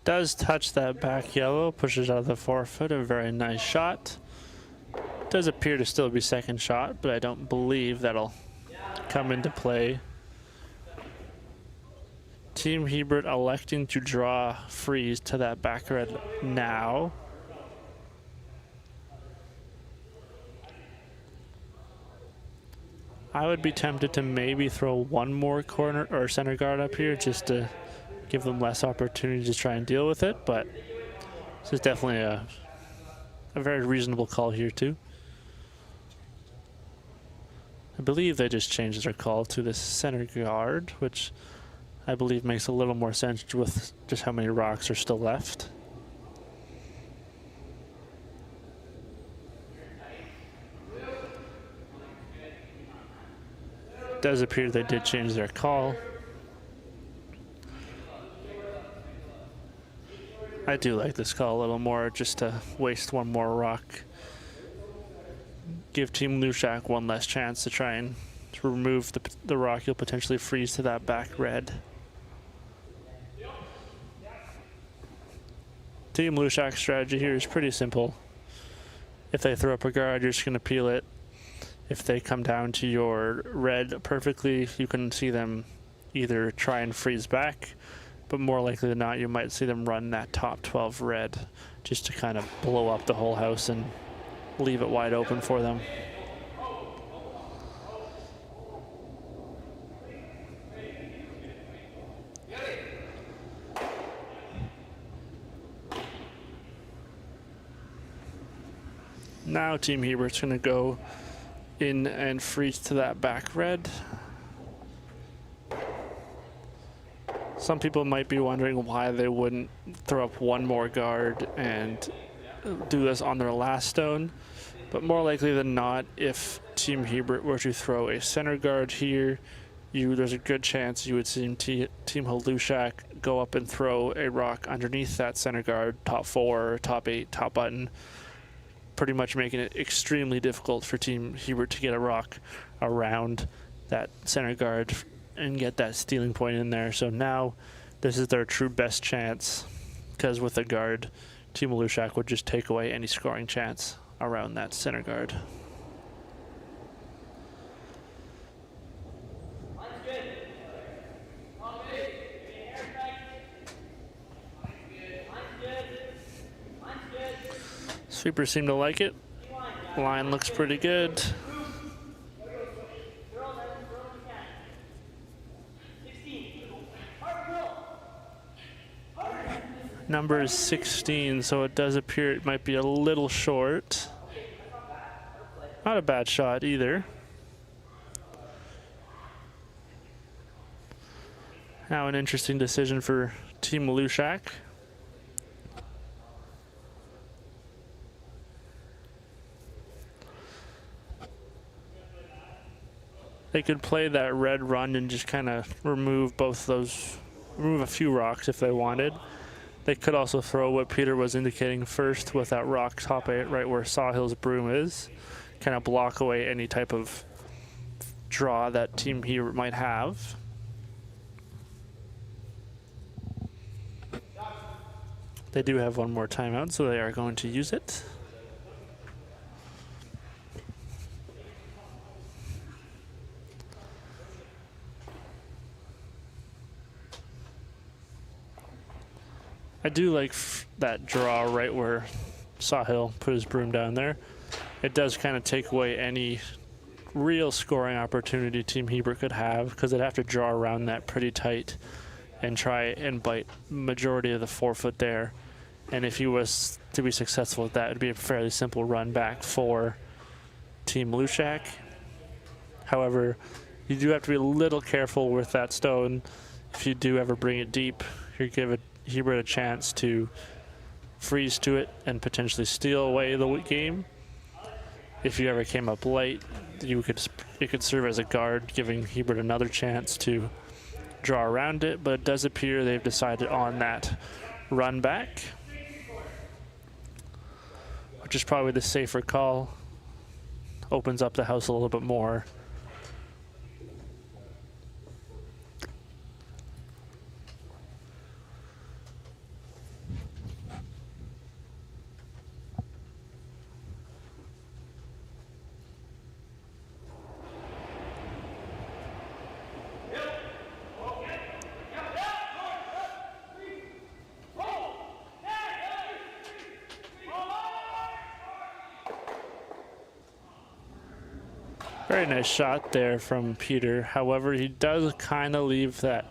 Does touch that back yellow, pushes out of the forefoot, a very nice shot. Does appear to still be second shot, but I don't believe that'll come into play. Team Hebert electing to draw freeze to that back red now. I would be tempted to maybe throw one more corner or center guard up here just to give them less opportunity to try and deal with it, but this is definitely a very reasonable call here too. I believe they just changed their call to this center guard, which I believe makes a little more sense with just how many rocks are still left. It does appear they did change their call. I do like this call a little more, just to waste one more rock. Give Team Lushak one less chance to try and remove the rock you'll potentially freeze to that back red. Team Lushak's strategy here is pretty simple. If they throw up a guard, you're just going to peel it. If they come down to your red perfectly, you can see them either try and freeze back, but more likely than not, you might see them run that top 12 red just to kind of blow up the whole house and leave it wide open for them. Now Team Hebert's going to go in and freeze to that back red. Some people might be wondering why they wouldn't throw up one more guard and do this on their last stone. But more likely than not, if Team Hebert were to throw a center guard here, there's a good chance you would see Team Halushak go up and throw a rock underneath that center guard, top 4, top 8, top button, pretty much making it extremely difficult for Team Hebert to get a rock around that center guard and get that stealing point in there. So now this is their true best chance, because with a guard, Team Halushak would just take away any scoring chance around that center guard. Sweepers seem to like it. Line looks pretty good. Number is 16, so it does appear it might be a little short. Not a bad shot either. Now an interesting decision for Team Halushak. They could play that red run and just kind of remove both those, remove a few rocks if they wanted. They could also throw what Peter was indicating first with that rock top 8 right where Sawhill's broom is. Kind of block away any type of draw that Team Hebert might have. They do have one more timeout, so they are going to use it. I do like that draw right where Sawhill put his broom down there. It does kind of take away any real scoring opportunity Team Hebert could have, because they'd have to draw around that pretty tight and try and bite majority of the 4 foot there. And if he was to be successful with that, it'd be a fairly simple run back for Team Halushak. However, you do have to be a little careful with that stone. If you do ever bring it deep, you give Hebert a chance to freeze to it and potentially steal away the game. If you ever came up late, it could serve as a guard, giving Hebert another chance to draw around it. But it does appear they've decided on that run back, which is probably the safer call. Opens up the house a little bit more. Very nice shot there from Peter. However, he does kind of leave that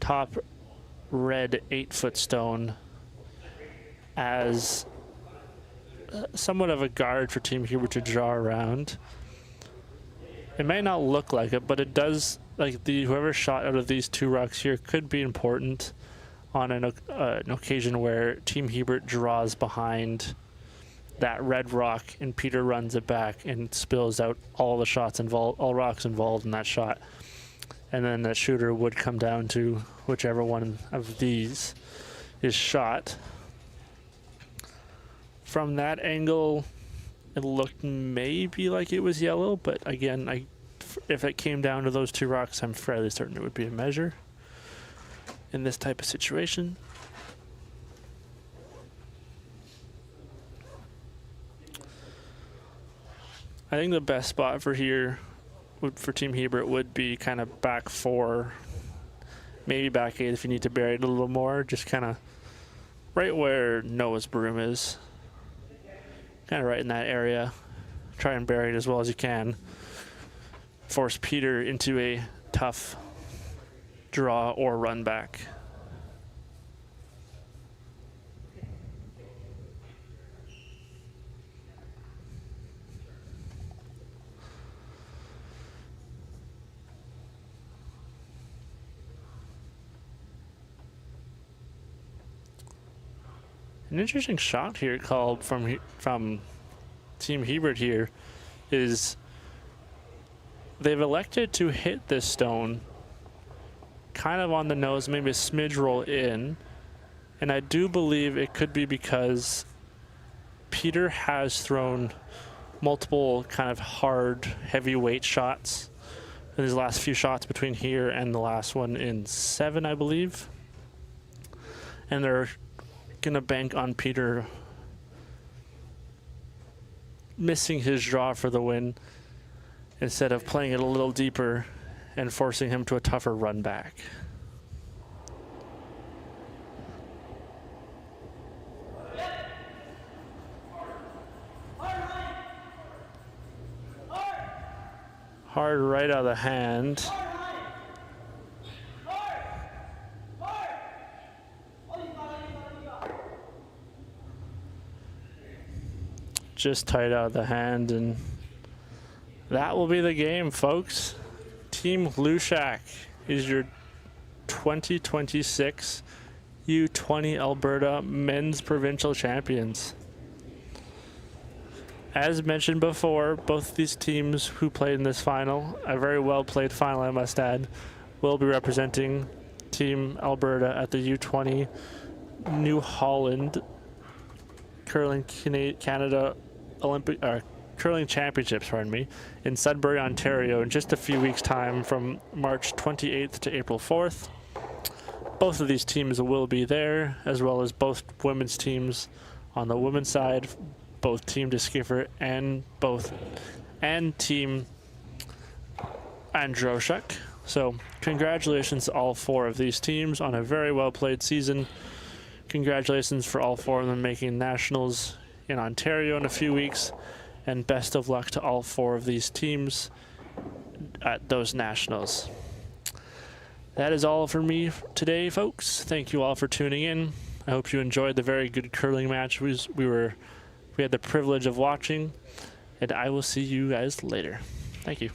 top red 8-foot stone as somewhat of a guard for Team Hebert to draw around. It may not look like it, but it does, like whoever shot out of these 2 rocks here could be important on an occasion where Team Hebert draws behind that red rock and Peter runs it back and spills out all the shots involved, all rocks involved in that shot. And then the shooter would come down to whichever one of these is shot. From that angle, it looked maybe like it was yellow, but again, if it came down to those 2 rocks, I'm fairly certain it would be a measure in this type of situation. I think the best spot for here for Team Hebert would be kind of back 4, maybe back 8 if you need to bury it a little more, just kind of right where Noah's broom is. Kind of right in that area. Try and bury it as well as you can. Force Peter into a tough draw or run back. An interesting shot here called from Team Hebert here is they've elected to hit this stone kind of on the nose, maybe a smidge roll in. And I do believe it could be because Peter has thrown multiple kind of hard, heavyweight shots in his last few shots between here and the last one in 7, I believe. And they're going to bank on Peter missing his draw for the win instead of playing it a little deeper and forcing him to a tougher run back. Hard right out of the hand. Just tight out of the hand, and that will be the game, folks. Team Leduc is your 2026 U20 Alberta Men's Provincial Champions. As mentioned before, both these teams who played in this final, a very well played final I must add, will be representing Team Alberta at the U20 New Holland Curling Canada Olympic Curling Championships, pardon me, in Sudbury, Ontario in just a few weeks' time from March 28th to April 4th. Both of these teams will be there, as well as both women's teams on the women's side, both Team Diskiffer and Team Androshuk. So congratulations to all 4 of these teams on a very well played season. Congratulations for all 4 of them making nationals in Ontario in a few weeks, and best of luck to all 4 of these teams at those nationals. That is all for me today, folks. Thank you all for tuning in. I hope you enjoyed the very good curling match we had the privilege of watching, and I will see you guys later. Thank you.